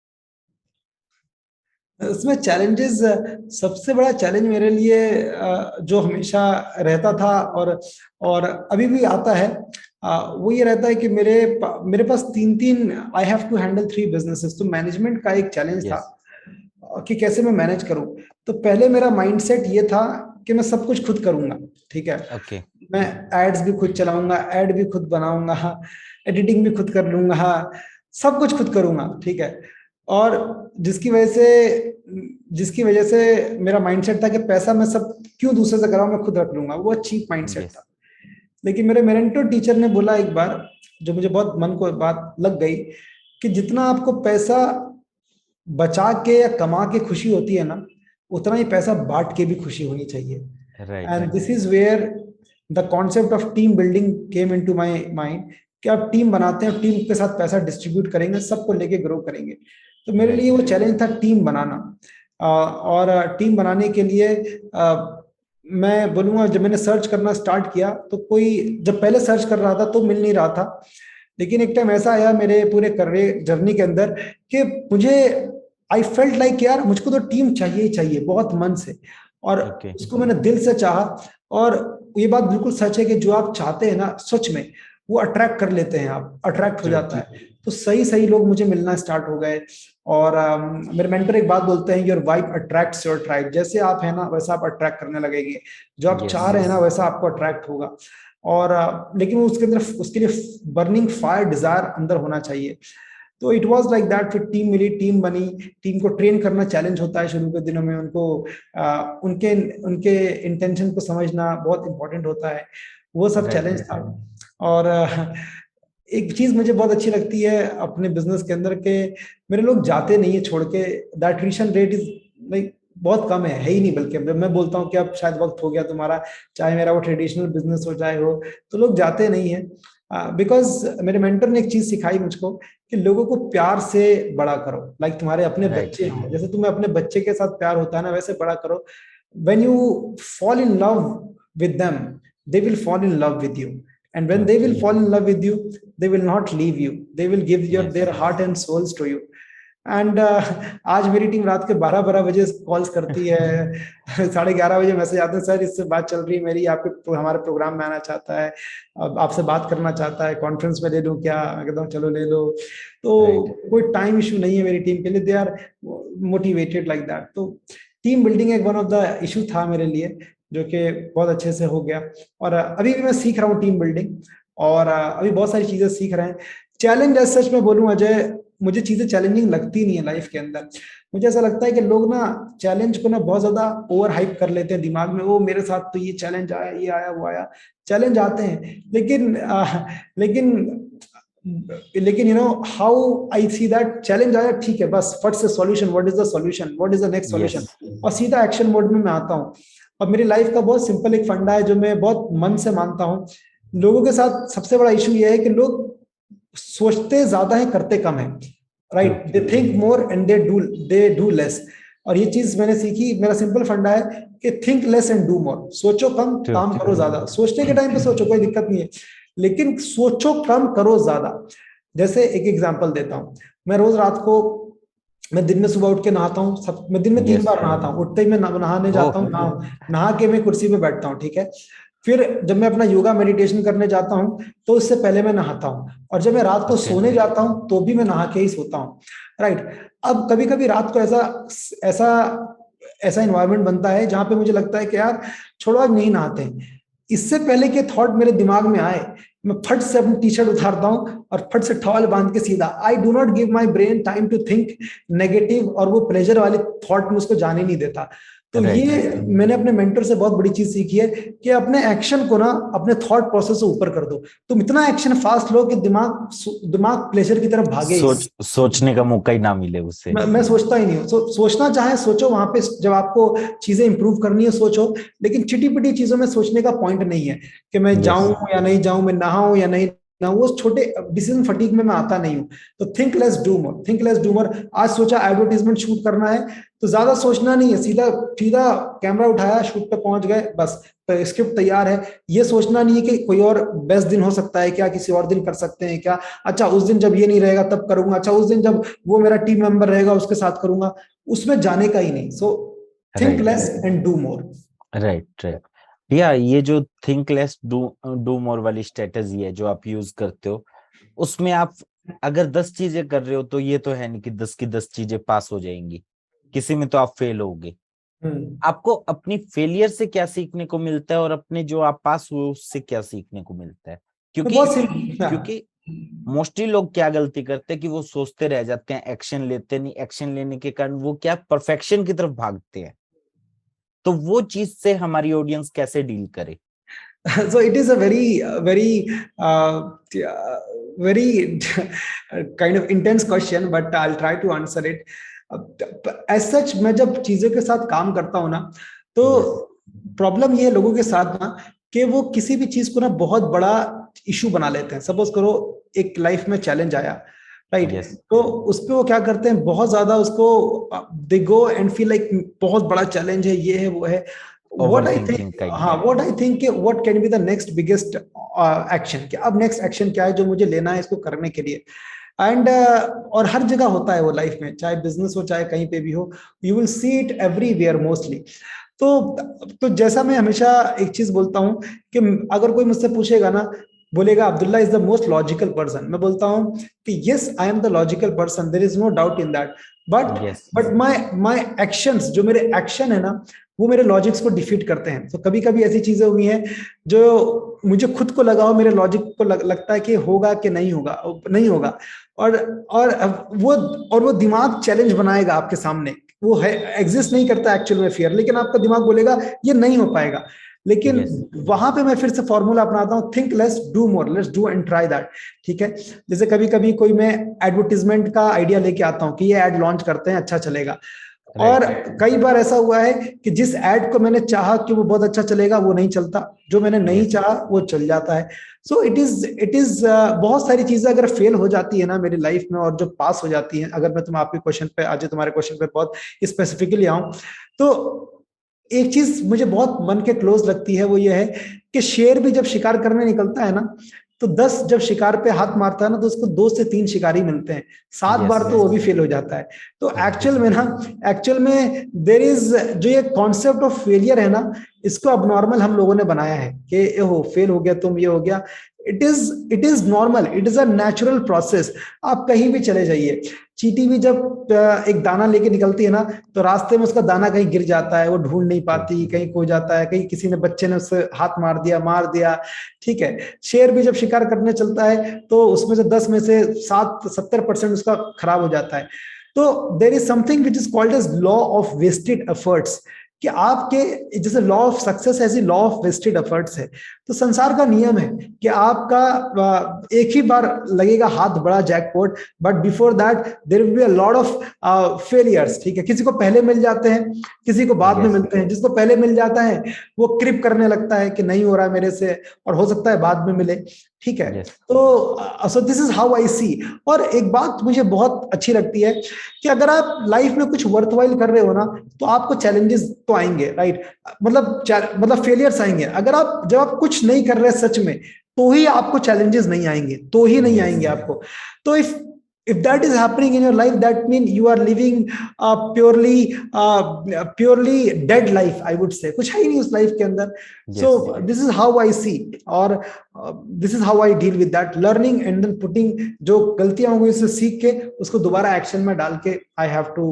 [SPEAKER 1] उसमें चैलेंजेस, सबसे बड़ा चैलेंज मेरे लिए जो हमेशा रहता था और अभी भी आता है, वो ये रहता है कि मेरे पास तीन तीन, I have to handle 3 businesses. तो मैनेजमेंट का एक चैलेंज था
[SPEAKER 2] यस।
[SPEAKER 1] कि कैसे मैं मैनेज करूं। तो पहले मेरा माइंडसेट ये था कि मैं सब कुछ खुद करूंगा, ठीक है।
[SPEAKER 2] ओके।
[SPEAKER 1] मैं एड्स भी खुद चलाऊंगा, एड भी खुद बनाऊंगा, एडिटिंग भी खुद कर लूंगा, सब कुछ खुद करूंगा, ठीक है। और जिसकी वजह से जिसकी वजह से मेरा माइंडसेट था कि पैसा मैं सब क्यों दूसरे से कराऊं, मैं खुद रख लूंगा। वो चीप माइंडसेट
[SPEAKER 2] यस।
[SPEAKER 1] था। लेकिन मेरे मेंटर टीचर ने बोला एक बार, जो मुझे बहुत मन को बात लग गई, कि जितना आपको पैसा बचा के या कमा के खुशी होती है ना, उतना ही पैसा बांट के भी खुशी होनी चाहिए।
[SPEAKER 2] Right.
[SPEAKER 1] And this is where the concept of team building came into my mind, कि आप टीम बनाते हैं, टीम के साथ पैसा डिस्ट्रीब्यूट करेंगे, सबको लेके ग्रो करेंगे। तो मेरे लिए
[SPEAKER 2] राइट।
[SPEAKER 1] वो चैलेंज था टीम बनाना। और टीम बनाने के लिए मैं बोलूंगा, जब मैंने सर्च करना स्टार्ट किया तो कोई, जब पहले सर्च कर रहा था तो मिल नहीं रहा था। लेकिन एक टाइम ऐसा आया मेरे पूरे करियर जर्नी के अंदर कि मुझे, आई फेल्ट लाइक यार मुझको तो टीम चाहिए ही चाहिए, बहुत मन से। और
[SPEAKER 2] ओके।
[SPEAKER 1] उसको मैंने दिल से चाहा। और ये बात बिल्कुल सच है कि जो आप चाहते हैं ना सच में, वो अट्रैक्ट कर लेते हैं, आप अट्रैक्ट हो
[SPEAKER 2] ट्रू।
[SPEAKER 1] जाता है। तो सही सही लोग मुझे मिलना स्टार्ट हो गए। और मेरे मेंटर एक बात बोलते हैं, your vibe attracts your tribe. जैसे आप है ना वैसा आप अट्रैक्ट करने लगेंगे, जो आप
[SPEAKER 2] यस।
[SPEAKER 1] चाह रहे हैं ना वैसा आपको अट्रैक्ट होगा। और लेकिन उसके अंदर, उसके लिए बर्निंग फायर डिजायर अंदर होना चाहिए। तो इट वाज लाइक दैट। फिर टीम मिली, टीम बनी। टीम को ट्रेन करना चैलेंज होता है शुरू के दिनों में, उनको उनके उनके इंटेंशन को समझना बहुत इंपॉर्टेंट होता है। वो सब
[SPEAKER 2] राइट।
[SPEAKER 1] चैलेंज था। और एक चीज मुझे बहुत अच्छी लगती है अपने बिजनेस के अंदर के, मेरे लोग जाते नहीं है छोड़ के। The attrition rate is like बहुत कम है ही नहीं। बल्कि जब मैं बोलता हूँ कि अब शायद वक्त हो गया तुम्हारा, चाहे मेरा वो ट्रेडिशनल बिजनेस हो चाहे हो, तो लोग जाते नहीं है। बिकॉज मेरे मेंटर ने एक चीज सिखाई मुझको, कि लोगों को प्यार से बड़ा करो, लाइक तुम्हारे अपने
[SPEAKER 2] राइट।
[SPEAKER 1] बच्चे हैं, जैसे तुम्हें अपने बच्चे के साथ प्यार होता है ना, वैसे बड़ा करो। When you fall in love with them, they will fall in love with you. And when
[SPEAKER 2] true.
[SPEAKER 1] they will fall in love with you, they will not leave you. They will give
[SPEAKER 2] yes.
[SPEAKER 1] their heart and souls to you. And आज मेरी team रात के 12-12 बजे calls करती है, 11:30 बजे message आते हैं, सर इससे बात चल रही है मेरी, आपके हमारे प्रोग्राम में आना चाहता है, अब आपसे बात करना चाहता है, कॉन्फ्रेंस में ले लूं क्या? मैं कहता हूँ चलो ले लो। तो
[SPEAKER 2] राइट।
[SPEAKER 1] कोई टाइम इशू नहीं है मेरी टीम के लिए, they are motivated like that. तो टीम बिल्डिंग एक वन ऑफ द इशू था मेरे लिए, जो कि बहुत अच्छे से हो गया। और अभी भी मैं सीख रहा हूँ टीम बिल्डिंग, और अभी बहुत सारी चीजें सीख रहे हैं। चैलेंज एज सच मैं बोलूँ अजय, मुझे चीजें चैलेंजिंग लगती नहीं है लाइफ के अंदर। मुझे ऐसा लगता है कि लोग ना चैलेंज को ना बहुत ज्यादा ओवर हाइप कर लेते हैं दिमाग में, वो मेरे साथ तो ये चैलेंज आया, ये आया, वो आया। चैलेंज आते हैं, लेकिन लेकिन you know how I see that, challenge आया ठीक है, बस फट से solution, what is the solution, what is the next
[SPEAKER 2] yes.
[SPEAKER 1] Solution, और सीधा एक्शन मोड में मैं आता हूँ। अब मेरी लाइफ का बहुत सिंपल एक फंडा है जो मैं बहुत मन से मानता हूँ। लोगों के साथ सबसे बड़ा इशू यह है कि लोग सोचते ज्यादा है, करते कम है।
[SPEAKER 2] True.
[SPEAKER 1] Right, they think more and they do less. और ये चीज मैंने सीखी, मेरा सिंपल फंडा है कि think less and do more. सोचो कम,
[SPEAKER 2] ट्रू।
[SPEAKER 1] काम करो ज्यादा। सोचने के टाइम पे सोचो, कोई दिक्कत नहीं है, लेकिन सोचो कम, करो ज्यादा। जैसे एक एग्जांपल देता हूँ, मैं रोज रात को, मैं दिन में सुबह उठ के नहाता हूँ, मैं दिन में तीन
[SPEAKER 2] यस।
[SPEAKER 1] बार नहाता हूँ। उठते ही मैं नहाने
[SPEAKER 2] ओह।
[SPEAKER 1] जाता हूँ, नहा के मैं कुर्सी पे बैठता हूँ, ठीक है। फिर जब मैं अपना योगा मेडिटेशन करने जाता हूँ तो उससे पहले मैं नहाता हूँ, और जब मैं रात को सोने जाता हूँ तो भी मैं नहा के ही सोता हूँ, राइट। अब कभी कभी रात को ऐसा ऐसा ऐसा इन्वायरमेंट बनता है जहां पे मुझे लगता है कि यार छोड़ो आज नहीं नहाते हैं। इससे पहले के थॉट मेरे दिमाग में आए, मैं फट से अपनी टी शर्ट उतारता हूँ और फट से टॉवल बांध के सीधा, I do not give my brain time to think negative, और वो प्लेजर वाले थॉट में उसको जाने नहीं देता। तो ये मैंने अपने मेंटर से बहुत बड़ी चीज सीखी है कि अपने एक्शन को ना अपने थॉट प्रोसेस से ऊपर कर दो। तुम इतना एक्शन फास्ट लो कि दिमाग दिमाग प्लेजर की तरफ भागे।
[SPEAKER 2] सोचने का मौका ही ना मिले उससे।
[SPEAKER 1] मैं सोचता ही नहीं हूँ। सोचना चाहे सोचो, वहां पे जब आपको चीजें इंप्रूव करनी है सोचो, लेकिन चिटी पिटी चीजों में सोचने का पॉइंट नहीं है कि मैं जाऊं या नहीं जाऊं, मैं नहाऊं या नहीं ना, वो छोटे डिसीजन फटीक में मैं आता नहीं हूँ। तो think less do more, think less do more. आज सोचा एडवर्टीजमेंट शूट करना है तो ज्यादा सोचना नहीं है, सीधा सीधा कैमरा उठाया, शूट पे पहुंच गए, बस स्क्रिप्ट तैयार है। ये सोचना नहीं है कि कोई और बेस्ट दिन हो सकता है क्या, किसी और दिन कर सकते हैं क्या, अच्छा उस दिन जब ये नहीं रहेगा तब करूंगा, अच्छा उस दिन जब वो मेरा टीम मेंबर रहेगा उसके साथ करूंगा, उसमें जाने का ही नहीं। So think less and do more.
[SPEAKER 2] Right right भैया, ये जो थिंक लेस डू मोर वाली स्ट्रेटेजी है जो आप यूज करते हो, उसमें आप अगर 10 चीजें कर रहे हो तो ये तो है नहीं कि 10 की 10 चीजें पास हो जाएंगी, किसी में तो आप फेल होगे। आपको अपनी फेलियर से क्या सीखने को मिलता है और अपने जो आप पास हुए उससे क्या सीखने को मिलता है? क्योंकि मोस्टली लोग क्या गलती करते हैं कि वो सोचते रह जाते हैं, एक्शन लेते नहीं, एक्शन लेने के कारण वो क्या परफेक्शन की तरफ भागते हैं। तो वो चीज से हमारी ऑडियंस कैसे डील करे?
[SPEAKER 1] So it is a very very kind of intense question, but I'll try to answer it. As such, मैं जब चीजों के साथ काम करता हूँ ना, तो प्रॉब्लम ये है लोगों के साथ ना कि वो किसी भी चीज को ना बहुत बड़ा इशू बना लेते हैं। सपोज करो एक लाइफ में चैलेंज आया, राइट, तो उस पे वो क्या करते हैं, बहुत ज्यादा उसको दे गो एंड फील लाइक बहुत बड़ा चैलेंज है, ये है वो है। what I think what can be the next biggest action, कि अब नेक्स्ट एक्शन क्या है जो मुझे लेना है इसको करने के लिए। एंड और हर जगह होता है वो लाइफ में, चाहे बिजनेस हो चाहे कहीं पे भी हो, you will see it everywhere mostly. तो जैसा मैं हमेशा एक चीज बोलता हूँ कि अगर कोई मुझसे पूछेगा ना, बोलेगा Abdullah is the most logical person, मैं बोलता हूँ कि yes I am the logical person, there is no doubt in that, but my actions, जो मेरे एक्शन है ना वो मेरे लॉजिक्स को डिफीट करते हैं। तो कभी कभी ऐसी चीजें हुई हैं जो मुझे खुद को लगा हो, मेरे लॉजिक को लगता है कि होगा कि नहीं होगा, नहीं होगा, और वो दिमाग चैलेंज बनाएगा आपके सामने, वो है एग्जिस्ट नहीं करता एक्चुअल में फियर, लेकिन आपका दिमाग बोलेगा ये नहीं हो पाएगा। लेकिन वहां पे मैं फिर से फॉर्मूला अपनाता हूँ, think less do more, let's do and try that. ठीक है, जैसे कभी कभी कोई मैं एडवर्टीजमेंट का आइडिया लेके आता हूँ कि ये एड लॉन्च करते हैं, अच्छा चलेगा, और कई बार ऐसा हुआ है कि जिस एड को मैंने चाहा कि वो बहुत अच्छा चलेगा वो नहीं चलता, जो मैंने नहीं चाहा वो चल जाता है। सो इट इज बहुत सारी चीजें अगर फेल हो जाती है ना मेरी लाइफ में और जो पास हो जाती है, अगर मैं आपके क्वेश्चन पे आज तुम्हारे क्वेश्चन पे बहुत स्पेसिफिकली आऊं, तो एक चीज मुझे बहुत मन के क्लोज लगती है, वो ये है कि शेर भी जब शिकार करने निकलता है ना, तो 10 जब शिकार पे हाथ मारता है ना तो उसको 2 से 3 शिकारी मिलते हैं, 7 बार तो वो भी फेल हो जाता है। तो एक्चुअल में देयर इज जो ये कॉन्सेप्ट ऑफ फेलियर है ना, इसको अब नॉर्मल हम लोगों ने बनाया है कि ये हो फेल हो गया तुम, ये हो गया। It is normal, it is a natural process. आप कहीं भी चले जाइए, चींटी भी जब एक दाना लेके निकलती है ना तो रास्ते में उसका दाना कहीं गिर जाता है, वो ढूंढ नहीं पाती, कहीं खो जाता है, कहीं किसी ने बच्चे ने उससे हाथ मार दिया। ठीक है, शेर भी जब शिकार करने चलता है तो उसमें से 10 में से 70% उसका खराब हो जाता है। तो there is something which is called as law of wasted efforts, कि आपके जैसे लॉ ऑफ सक्सेस ऐसी लॉ ऑफ वेस्टेड एफर्ट्स है। तो संसार का नियम है कि आपका एक ही बार लगेगा हाथ बड़ा jackpot, but before that there will be a lot of failures. ठीक है, किसी को पहले मिल जाते हैं, किसी को बाद में मिलते हैं। जिसको पहले मिल जाता है वो क्रिप करने लगता है कि नहीं हो रहा मेरे से, और हो सकता है बाद में मिले। ठीक है, तो so this is how I see. और एक बात मुझे बहुत अच्छी लगती है कि अगर आप लाइफ में कुछ वर्थवाइल कर रहे हो ना तो आपको चैलेंजेस तो आएंगे, राइट, मतलब फेलियर्स आएंगे। अगर आप जब आप कुछ नहीं कर रहे सच में, तो ही आपको चैलेंजेस नहीं आएंगे, तो ही नहीं आएंगे आपको। तो if if that is happening in your life, that means you are living a purely dead life, I would say. कुछ है ही नहीं उस life के अंदर. So
[SPEAKER 2] yes,
[SPEAKER 1] this is how I see, or this is how I deal with that, learning and then putting जो गलतियां होंगी उससे सीख के उसको दोबारा एक्शन में डाल के I have to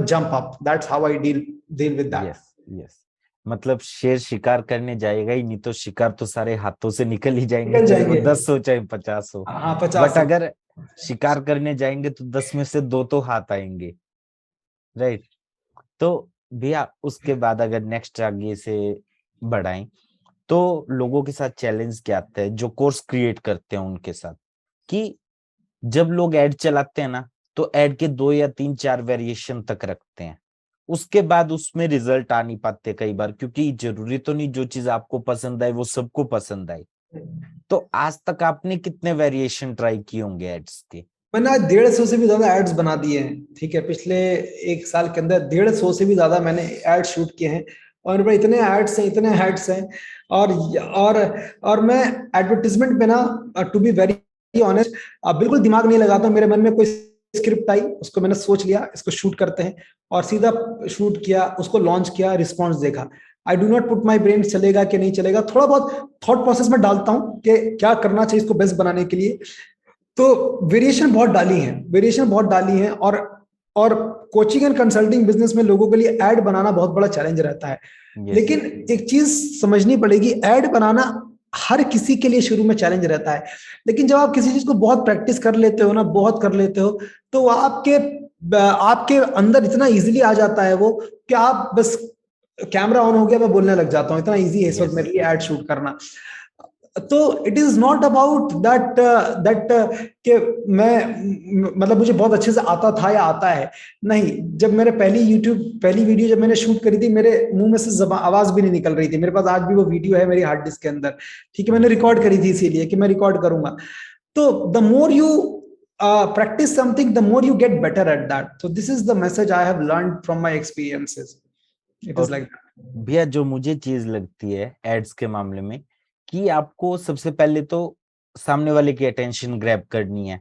[SPEAKER 1] jump up. That's how I deal with that.
[SPEAKER 2] yes, yes. मतलब शेर शिकार करने जाएगा ही नहीं तो शिकार तो सारे हाथों से निकल ही जाएंगे, चाहे वो 10 हो चाहे 50 हो.
[SPEAKER 1] हाँ 50.
[SPEAKER 2] बट अगर शिकार करने जाएंगे तो 10 में से 2 तो हाथ आएंगे, राइट. तो भैया उसके बाद अगर नेक्स्ट आगे से बढ़ाएं तो लोगों के साथ चैलेंज क्या आता है जो कोर्स क्रिएट करते हैं उनके साथ, कि जब लोग ऐड चलाते हैं ना तो ऐड के 2 या 3 4 वेरिएशन तक रखते हैं, उसके बाद उसमें रिजल्ट आ नहीं पाते कई बार, क्योंकि जरूरी तो नहीं जो चीज आपको पसंद आए वो सबको पसंद आए. तो आज तक आपने कितने वेरिएशन ट्राई किए होंगे एड्स के?
[SPEAKER 1] मैंने आज 150 से भी ज्यादा एड्स बना दिए हैं. ठीक है, पिछले 1 साल के अंदर 150 से भी ज्यादा मैंने एड शूट किए हैं, और मेरे पास इतने एड्स हैं. और मैं एडवर्टीजमेंट पे ना, टू बी वेरी ऑनेस्ट, बिल्कुल दिमाग नहीं लगाता. मेरे मन में कोई स्क्रिप्ट आई, उसको मैंने सोच लिया इसको शूट करते हैं, और सीधा शूट किया, उसको लॉन्च किया, रिस्पॉन्स देखा. आई do not put my brain चलेगा कि नहीं चलेगा, थोड़ा बहुत थॉट प्रोसेस में डालता हूँ कि क्या करना चाहिए इसको बेस्ट बनाने के लिए. तो वेरिएशन बहुत डाली है. और कोचिंग एंड कंसल्टिंग बिजनेस में लोगों के लिए ऐड बनाना बहुत बड़ा चैलेंज रहता है. लेकिन एक चीज समझनी पड़ेगी, ऐड बनाना हर किसी के लिए शुरू में चैलेंज रहता है, लेकिन जब आप किसी चीज को बहुत प्रैक्टिस कर लेते हो तो आपके अंदर इतना इजीली आ जाता है वो, कि आप बस कैमरा ऑन हो गया मैं बोलने लग जाता हूँ. इतना इजी है इस वक्त मेरे लिए ऐड शूट करना. तो it is not about that कि मैं मतलब मुझे बहुत अच्छे से आता था या आता है. नहीं, जब मेरे पहली वीडियो जब मैंने शूट करी थी, मेरे मुंह में से आवाज भी नहीं निकल रही थी. मेरे पास आज भी वो वीडियो है मेरी हार्ड डिस्क के अंदर. ठीक है, मैंने रिकॉर्ड करी थी इसीलिए कि मैं रिकॉर्ड करूंगा. तो the more you practice something, the more you get better at that. So this is the message I have learned from my experiences. It is like that.
[SPEAKER 2] भैया जो मुझे चीज लगती है एड्स के मामले में, कि आपको सबसे पहले तो सामने वाले की अटेंशन ग्रैब करनी है.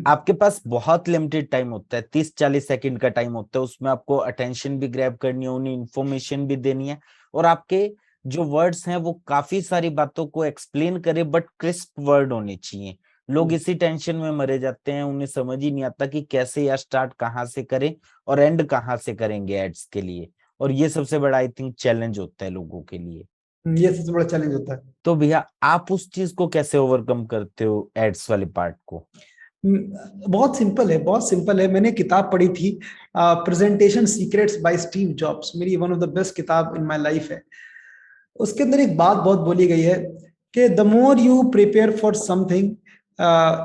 [SPEAKER 2] आपके पास बहुत लिमिटेड टाइम होता है, 30-40 सेकंड का टाइम होता है, उसमें आपको अटेंशन भी ग्रैब करनी है, उन्हें इंफॉर्मेशन भी देनी है, और आपके जो वर्ड्स हैं वो काफी सारी बातों को एक्सप्लेन करे बट क्रिस्प वर्ड होने चाहिए. लोग इसी टेंशन में मरे जाते हैं, उन्हें समझ ही नहीं आता कि कैसे या स्टार्ट कहाँ से करें और एंड कहाँ से करेंगे एड्स के लिए. और ये सबसे बड़ा आई थिंक चैलेंज होता है लोगों के लिए.
[SPEAKER 1] ये सबसे बड़ा चैलेंज होता है.
[SPEAKER 2] तो भैया आप उस चीज को कैसे ओवरकम करते हो एड्स वाले पार्ट को?
[SPEAKER 1] बहुत सिंपल है. मैंने किताब पढ़ी थी, presentation secrets by Steve Jobs. मेरी वन ऑफ द बेस्ट किताब इन माय लाइफ है. उसके अंदर एक बात बहुत बोली गई है कि the more you prepare for something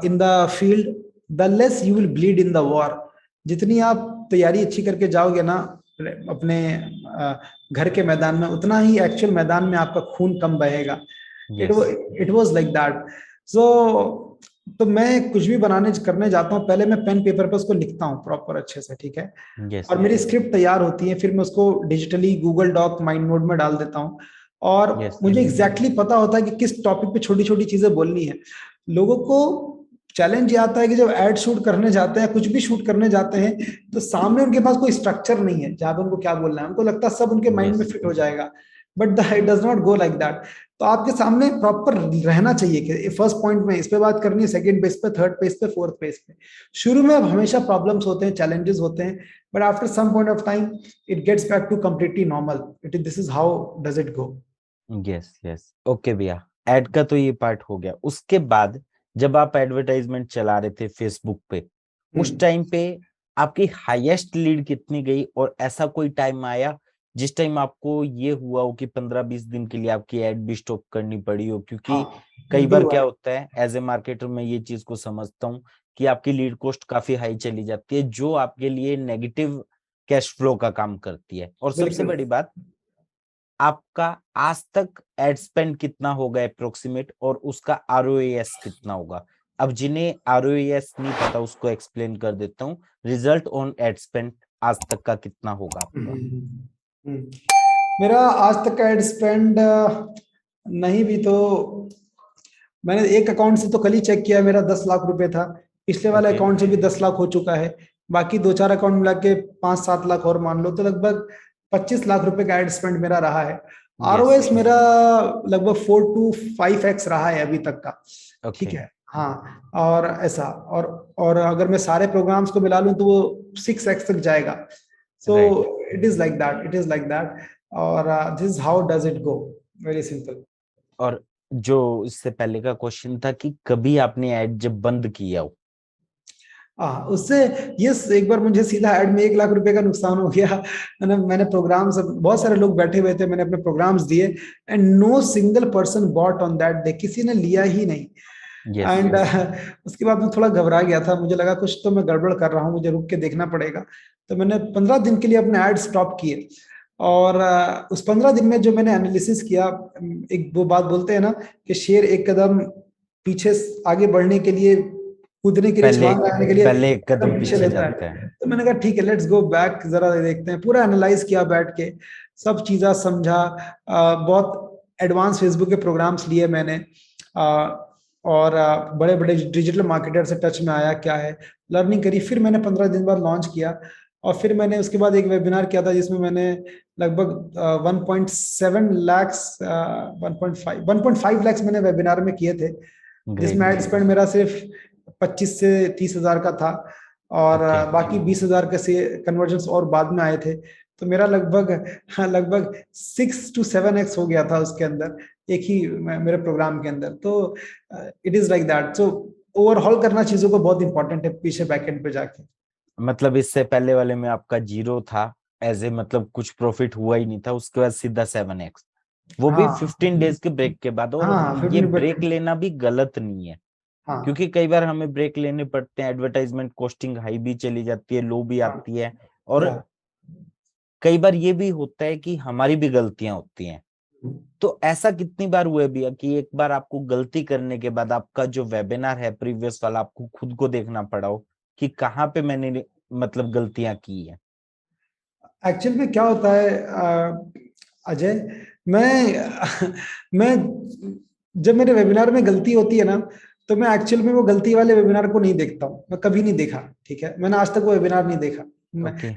[SPEAKER 1] in the field, the less you will bleed in the war. जितनी आप तैयारी अच्छी करके जाओगे ना अपने घर के मैदान में, उतना ही एक्चुअल मैदान में आपका खून कम बहेगा. It was like that. तो मैं कुछ भी करने जाता हूँ, पहले मैं पेन पेपर पर उसको लिखता हूँ प्रॉपर अच्छे से. ठीक है, और मेरी स्क्रिप्ट तैयार होती है, फिर मैं उसको digitally Google doc mind note में डाल देता हूँ, और मुझे एग्जैक्टली पता होता है कि किस टॉपिक पे छोटी छोटी चीजें बोलनी है. लोगों को चैलेंज ये आता है कि जब एड शूट करने जाते हैं, कुछ भी शूट करने जाते हैं, तो सामने उनके पास कोई स्ट्रक्चर नहीं है जहां पे उनको क्या बोलना है. उनको लगता है सब उनके माइंड में फिट हो जाएगा, but it does not go like that. तो आपके सामने प्रॉपर रहना चाहिए कि फर्स्ट पॉइंट में इस पे बात करनी है, सेकंड पेज पे, थर्ड पेज पे, फोर्थ पेज पे. शुरू में हमेशा प्रॉब्लम्स होते हैं, चैलेंजेस होते हैं, but after some point of time it gets back to completely normal. This is how does it go.
[SPEAKER 2] Yes. Okay भैया, एड का तो ये पार्ट हो गया. उसके बाद जब आप एडवर्टाइजमेंट चला रहे थे फेसबुक पे, उस टाइम पे आपकी हाईएस्ट लीड कितनी गई, और ऐसा कोई टाइम आया जिस टाइम आपको ये हुआ हो कि 15-20 दिन के लिए आपकी एड भी स्टॉप करनी पड़ी हो? क्योंकि कई बार क्या होता है, एज ए मार्केटर मैं ये चीज को समझता हूँ कि आपकी लीड कॉस्ट काफी हाई चली जाती है, जो आपके लिए नेगेटिव कैश फ्लो का काम करती है. और सबसे बड़ी बात, आपका आज तक एड स्पेंड कितना होगा अप्रोक्सीमेट, और उसका ROAS कितना होगा? अब जिन्हें ROAS नहीं पता उसको एक्सप्लेन कर देता हूँ. रिजल्ट ऑन एड स्पेंड आज तक का कितना होगा आपका?
[SPEAKER 1] मेरा आज तक का एड स्पेंड नहीं भी तो मैंने एक अकाउंट से तो कल ही चेक किया, मेरा 10 लाख रुपए था. पिछले वाले
[SPEAKER 2] ओके।
[SPEAKER 1] अकाउंट से भी 10 लाख हो चुका है, बाकी 2-4 अकाउंट मिला के 5-7 लाख और मान लो, तो लगभग 25 लाख रुपए का एड स्पेंड मेरा रहा है।
[SPEAKER 2] यस।
[SPEAKER 1] आरओएस मेरा लगभग 4 to 5x रहा है अभी तक का। ठीक
[SPEAKER 2] ओके।
[SPEAKER 1] है, हाँ, और ऐसा, और अगर मैं सारे प्रोग्राम्स को मिला लूं तो वो 6x तक जाएगा। So
[SPEAKER 2] right.
[SPEAKER 1] It is like that, it is like that. और this is how does it go, very simple.
[SPEAKER 2] और जो इससे पहले का क्वेश्चन था कि कभी आपने ऐड जब बंद किया हो?
[SPEAKER 1] हाँ, उससे यस, एक बार मुझे सीधा ऐड में 1 लाख रुपए का नुकसान हो गया। मैंने प्रोग्राम्स, बहुत सारे लोग बैठे हुए थे, मैंने अपने प्रोग्राम्स दिए and no single person bought on that day, किसी ने लिया ही नहीं।
[SPEAKER 2] यस।
[SPEAKER 1] एंड उसके बाद मैं थोड़ा घबरा गया था, मुझे लगा कुछ तो मैं गड़बड़ कर रहा हूँ, मुझे रुक के देखना पड़ेगा। तो मैंने 15 दिन के लिए अपने एड स्टॉप किए। और उस 15 दिन में जो मैंने एनालिसिस किया, एक वो बात बोलते हैं ना कि शेर एक कदम पीछे आगे बढ़ने के लिए, कूदने के लिए,
[SPEAKER 2] पहले
[SPEAKER 1] छलांग लगाने के लिए
[SPEAKER 2] पहले एक
[SPEAKER 1] कदम
[SPEAKER 2] कदम
[SPEAKER 1] पीछे
[SPEAKER 2] पीछे
[SPEAKER 1] लेता
[SPEAKER 2] जाता
[SPEAKER 1] है।
[SPEAKER 2] है।
[SPEAKER 1] तो मैंने कहा ठीक है, लेट्स गो बैक, जरा देखते हैं। पूरा एनालाइज किया बैठ के, सब चीज़ा समझा। बहुत एडवांस फेसबुक के प्रोग्राम्स लिए मैंने, और बड़े बड़े डिजिटल मार्केटर से टच में आया, क्या है, लर्निंग करी। फिर मैंने 15 दिन बाद लॉन्च किया। और फिर मैंने उसके बाद एक वेबिनार किया था जिसमें मैंने लगभग 1.7 लैक्स, 1.5 लैक्स मैंने वेबिनार में किए थे, जिसमें
[SPEAKER 2] ग्रेट।
[SPEAKER 1] एड स्पेंड मेरा सिर्फ 25 से 30 हजार का था। और
[SPEAKER 2] ओके।
[SPEAKER 1] बाकी 20 हजार के से कन्वर्जन और बाद में आए थे। तो मेरा लगभग, हाँ, लगभग 6 to 7x हो गया था उसके अंदर, एक ही मेरे प्रोग्राम के अंदर। तो it is like that. So overhaul करना चीजों को बहुत इंपॉर्टेंट है पीछे बैकएंड पे जाके।
[SPEAKER 2] मतलब इससे पहले वाले में आपका जीरो था, एज ए मतलब कुछ प्रॉफिट हुआ ही नहीं था, उसके बाद सीधा 7x, वो भी
[SPEAKER 1] हाँ
[SPEAKER 2] 15 डेज के ब्रेक के बाद। और
[SPEAKER 1] हाँ,
[SPEAKER 2] ये
[SPEAKER 1] 15
[SPEAKER 2] ब्रेक लेना भी गलत नहीं है,
[SPEAKER 1] हाँ
[SPEAKER 2] क्योंकि कई बार हमें ब्रेक लेने पड़ते हैं, एडवर्टाइजमेंट कॉस्टिंग हाई भी चली जाती है, लो भी
[SPEAKER 1] हाँ
[SPEAKER 2] आती है। और
[SPEAKER 1] या
[SPEAKER 2] कई बार ये भी होता है कि हमारी भी गलतियां होती हैं। तो ऐसा कितनी बार हुआ है भैया कि एक बार आपको गलती करने के बाद आपका जो वेबिनार है प्रीवियस वाला, आपको खुद को देखना पड़ा हो कि कहाँ पे मैंने मतलब गलतियां की है?
[SPEAKER 1] एक्चुअल में क्या होता है अजय, मैं मैं जब मेरे वेबिनार में गलती होती है ना, तो मैं एक्चुअल में वो गलती वाले वेबिनार को नहीं देखता हूँ, मैं कभी नहीं देखा। ठीक है, मैंने आज तक वो वेबिनार नहीं देखा।
[SPEAKER 2] ओके।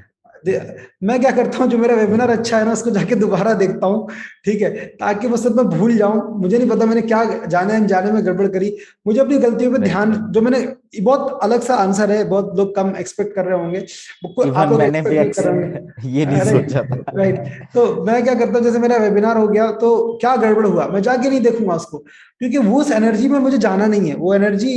[SPEAKER 1] मैं क्या करता हूँ, जो मेरा वेबिनार अच्छा है ना, उसको जाके दोबारा देखता हूँ। ठीक है, ताकि वो सब मैं भूल जाऊं, मुझे नहीं पता मैंने क्या जाने अनजाने में गड़बड़ करी। मुझे अपनी गलतियों पे
[SPEAKER 2] राइट।
[SPEAKER 1] ध्यान, जो मैंने, बहुत अलग सा आंसर है, बहुत लोग कम एक्सपेक्ट कर रहे होंगे,
[SPEAKER 2] इवन
[SPEAKER 1] आप लोग
[SPEAKER 2] मैंने भी
[SPEAKER 1] एक्सपेक्ट नहीं कर रहे
[SPEAKER 2] ये नहीं
[SPEAKER 1] होंगे।
[SPEAKER 2] सोचा
[SPEAKER 1] राइट,
[SPEAKER 2] था।
[SPEAKER 1] राइट। तो मैं क्या करता हूँ, जैसे मेरा वेबिनार हो गया तो क्या गड़बड़ हुआ, मैं जाके नहीं देखूंगा उसको, क्योंकि वो उस एनर्जी में मुझे जाना नहीं है। वो एनर्जी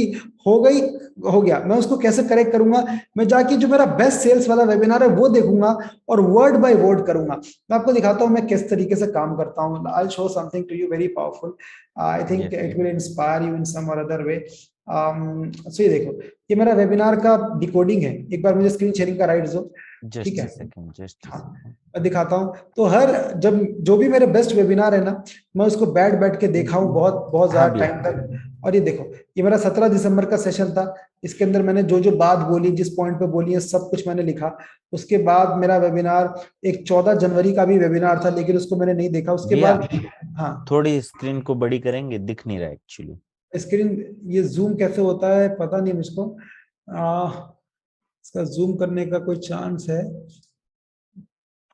[SPEAKER 1] हो गई, हो गया, मैं उसको कैसे करेक्ट करूंगा। मैं जाके जो मेरा बेस्ट सेल्स वाला वेबिनार है वो देखूंगा, और वर्ड बाय वर्ड करूंगा। मैं आपको दिखाता हूँ मैं किस तरीके से काम करता हूँ। I show something to you very powerful, I think
[SPEAKER 2] yes.
[SPEAKER 1] It will inspire you in some और अदर वे। सो ये देखो, ये मेरा वेबिनार का डिकोडिंग है। एक बार मुझे स्क्रीन शेयरिंग का राइट दो। ठीक
[SPEAKER 2] जस्ट
[SPEAKER 1] है,
[SPEAKER 2] अ सेकंड, जस्ट अ
[SPEAKER 1] हाँ,
[SPEAKER 2] सेकंड।
[SPEAKER 1] मैं दिखाता हूँ। तो हर, जब जो भी मेरे बेस्ट वेबिनार है ना, मैं उसको बैठ बैठ के देखा हूँ बहुत बहुत
[SPEAKER 2] हाँ
[SPEAKER 1] ज्यादा
[SPEAKER 2] भैया।
[SPEAKER 1] टाइम तक। और ये देखो, ये मेरा 17 दिसंबर का सेशन था। इसके अंदर मैंने जो जो बात बोली, जिस पॉइंट पे बोली है, सब कुछ मैंने लिखा। उसके बाद मेरा वेबिनार, एक 14 जनवरी का भी वेबिनार था, लेकिन उसको मैंने नहीं देखा उसके
[SPEAKER 2] भैया
[SPEAKER 1] बाद। हाँ,
[SPEAKER 2] थोड़ी स्क्रीन को बड़ी करेंगे, दिख नहीं रहा एक्चुअली।
[SPEAKER 1] स्क्रीन, ये जूम कैसे होता है पता नहीं मुझको। इसका जूम करने का कोई चांस है?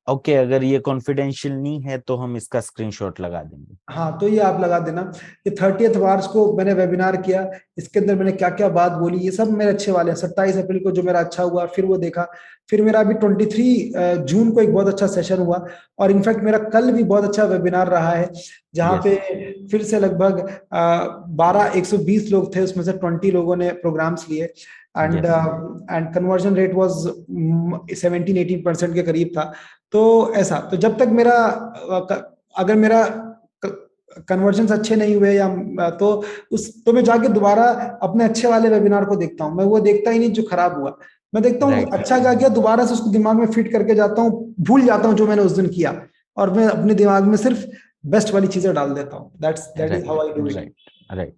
[SPEAKER 2] ओके, अगर ये कॉन्फिडेंशियल नहीं है तो हम इसका स्क्रीनशॉट लगा देंगे।
[SPEAKER 1] हाँ, तो ये आप लगा देना। ये 30 मार्च को मैंने वेबिनार किया। इसके अंदर मैंने क्या क्या बात बोली, ये सब मेरे अच्छे वाले हैं। 27 अप्रैल को जो मेरा अच्छा हुआ, फिर वो देखा। फिर मेरा अभी 23 जून को एक बहुत अच्छा सेशन हुआ। और इनफैक्ट मेरा कल भी बहुत अच्छा वेबिनार रहा है, जहाँ
[SPEAKER 2] यस।
[SPEAKER 1] पे फिर से लगभग 120 लोग थे, उसमें से 20 लोगों ने प्रोग्राम्स लिए। And
[SPEAKER 2] yes.
[SPEAKER 1] And conversion rate was 17-18% के करीब था। तो ऐसा, तो जब तक मेरा अगर मेरा कन्वर्जन अच्छे नहीं हुए, या तो उस, तो मैं जाके दोबारा अपने अच्छे वाले वेबिनार को देखता हूँ। मैं वो देखता ही नहीं जो खराब हुआ। मैं देखता हूँ
[SPEAKER 2] राइट।
[SPEAKER 1] अच्छा क्या किया, दोबारा से उसको दिमाग में फिट करके जाता हूँ, भूल जाता हूँ जो मैंने उस दिन किया, और मैं अपने दिमाग में सिर्फ बेस्ट वाली चीजें डाल देता हूँ। That is
[SPEAKER 2] right.
[SPEAKER 1] How I do it.
[SPEAKER 2] Right. Right.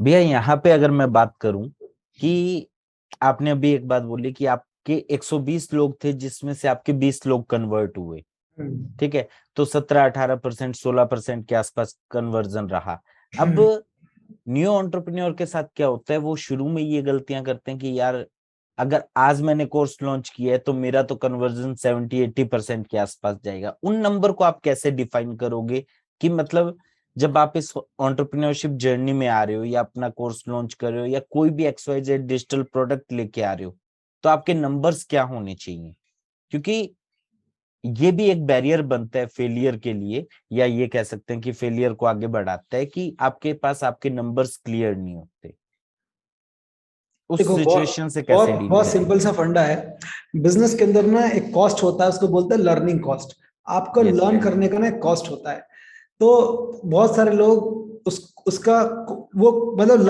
[SPEAKER 2] भैया यहाँ पे अगर मैं बात करूं कि आपने अभी एक बात बोली कि आपके 120 लोग थे जिसमें से आपके 20 लोग कन्वर्ट हुए, ठीक है, तो 17-18%, 16% के आसपास कन्वर्जन रहा। अब न्यू एंटरप्रेन्योर के साथ क्या होता है, वो शुरू में ये गलतियां करते हैं कि यार अगर आज मैंने कोर्स लॉन्च किया है तो मेरा तो कन्वर्जन 70-80% के आसपास जाएगा। उन नंबर को आप कैसे डिफाइन करोगे कि मतलब जब आप इस एंटरप्रेन्योरशिप जर्नी में आ रहे हो या अपना कोर्स लॉन्च कर रहे हो या कोई भी XYZ डिजिटल प्रोडक्ट लेके आ रहे हो, तो आपके नंबर्स क्या होने चाहिए? क्योंकि ये भी एक बैरियर बनता है फेलियर के लिए, या ये कह सकते हैं कि फेलियर को आगे बढ़ाता है कि आपके पास आपके नंबर्स क्लियर नहीं होते। उस
[SPEAKER 1] देखो,
[SPEAKER 2] सिचुएशन
[SPEAKER 1] बहुत
[SPEAKER 2] से
[SPEAKER 1] बहुत
[SPEAKER 2] कैसे डील
[SPEAKER 1] बहुत
[SPEAKER 2] करेंगे?
[SPEAKER 1] सिंपल सा फंडा है। बिजनेस के अंदर ना एक कॉस्ट होता है, उसको बोलते हैं लर्निंग कॉस्ट। आपको
[SPEAKER 2] यस।
[SPEAKER 1] लर्न करने का ना एक कॉस्ट होता है। तो बहुत सारे लोग उसका वो मतलब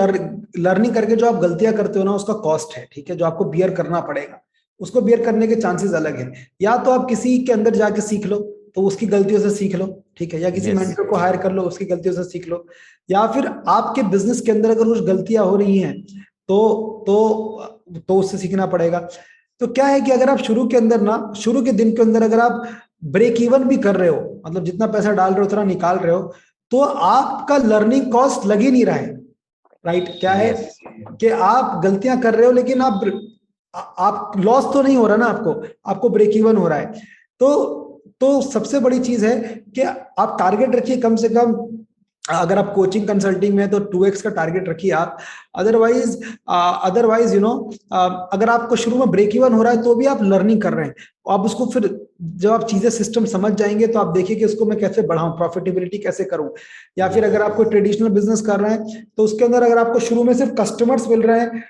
[SPEAKER 1] लर्निंग करके जो आप गलतियां करते हो ना, उसका कॉस्ट है, ठीक है, जो आपको बियर करना पड़ेगा। उसको बियर करने के चांसेस अलग है। या तो आप किसी के अंदर जाके सीख लो, तो उसकी गलतियों से सीख लो, ठीक है, या किसी
[SPEAKER 2] यस।
[SPEAKER 1] मेंटर को हायर कर लो, उसकी गलतियों से सीख लो। या फिर आपके बिजनेस के अंदर अगर कुछ गलतियां हो रही हैं, तो उससे सीखना पड़ेगा। तो क्या है कि अगर आप शुरू के दिन के अंदर अगर आप ब्रेक इवन भी कर रहे हो, मतलब जितना पैसा डाल रहे हो उतना निकाल रहे हो, तो आपका लर्निंग कॉस्ट लग ही नहीं रहा है। राइट? क्या है
[SPEAKER 2] यस।
[SPEAKER 1] कि आप गलतियां कर रहे हो, लेकिन आप लॉस तो नहीं हो रहा ना, आपको आपको ब्रेक इवन हो रहा है। तो सबसे बड़ी चीज है कि आप टारगेट रखिए कम से कम। अगर आप कोचिंग कंसल्टिंग में, तो 2x का टारगेट रखिए आप। अदरवाइज अदरवाइज अगर आपको शुरू में ब्रेक इवन हो रहा है तो भी आप लर्निंग कर रहे हैं, आप उसको फिर जब आप चीजें सिस्टम समझ जाएंगे तो आप देखिए कि उसको मैं कैसे बढ़ाऊं, प्रॉफिटेबिलिटी कैसे करूं। या फिर
[SPEAKER 2] यस।
[SPEAKER 1] अगर आप कोई ट्रेडिशनल बिजनेस कर रहे हैं, तो उसके अंदर अगर आपको शुरू में सिर्फ कस्टमर्स मिल रहे हैं,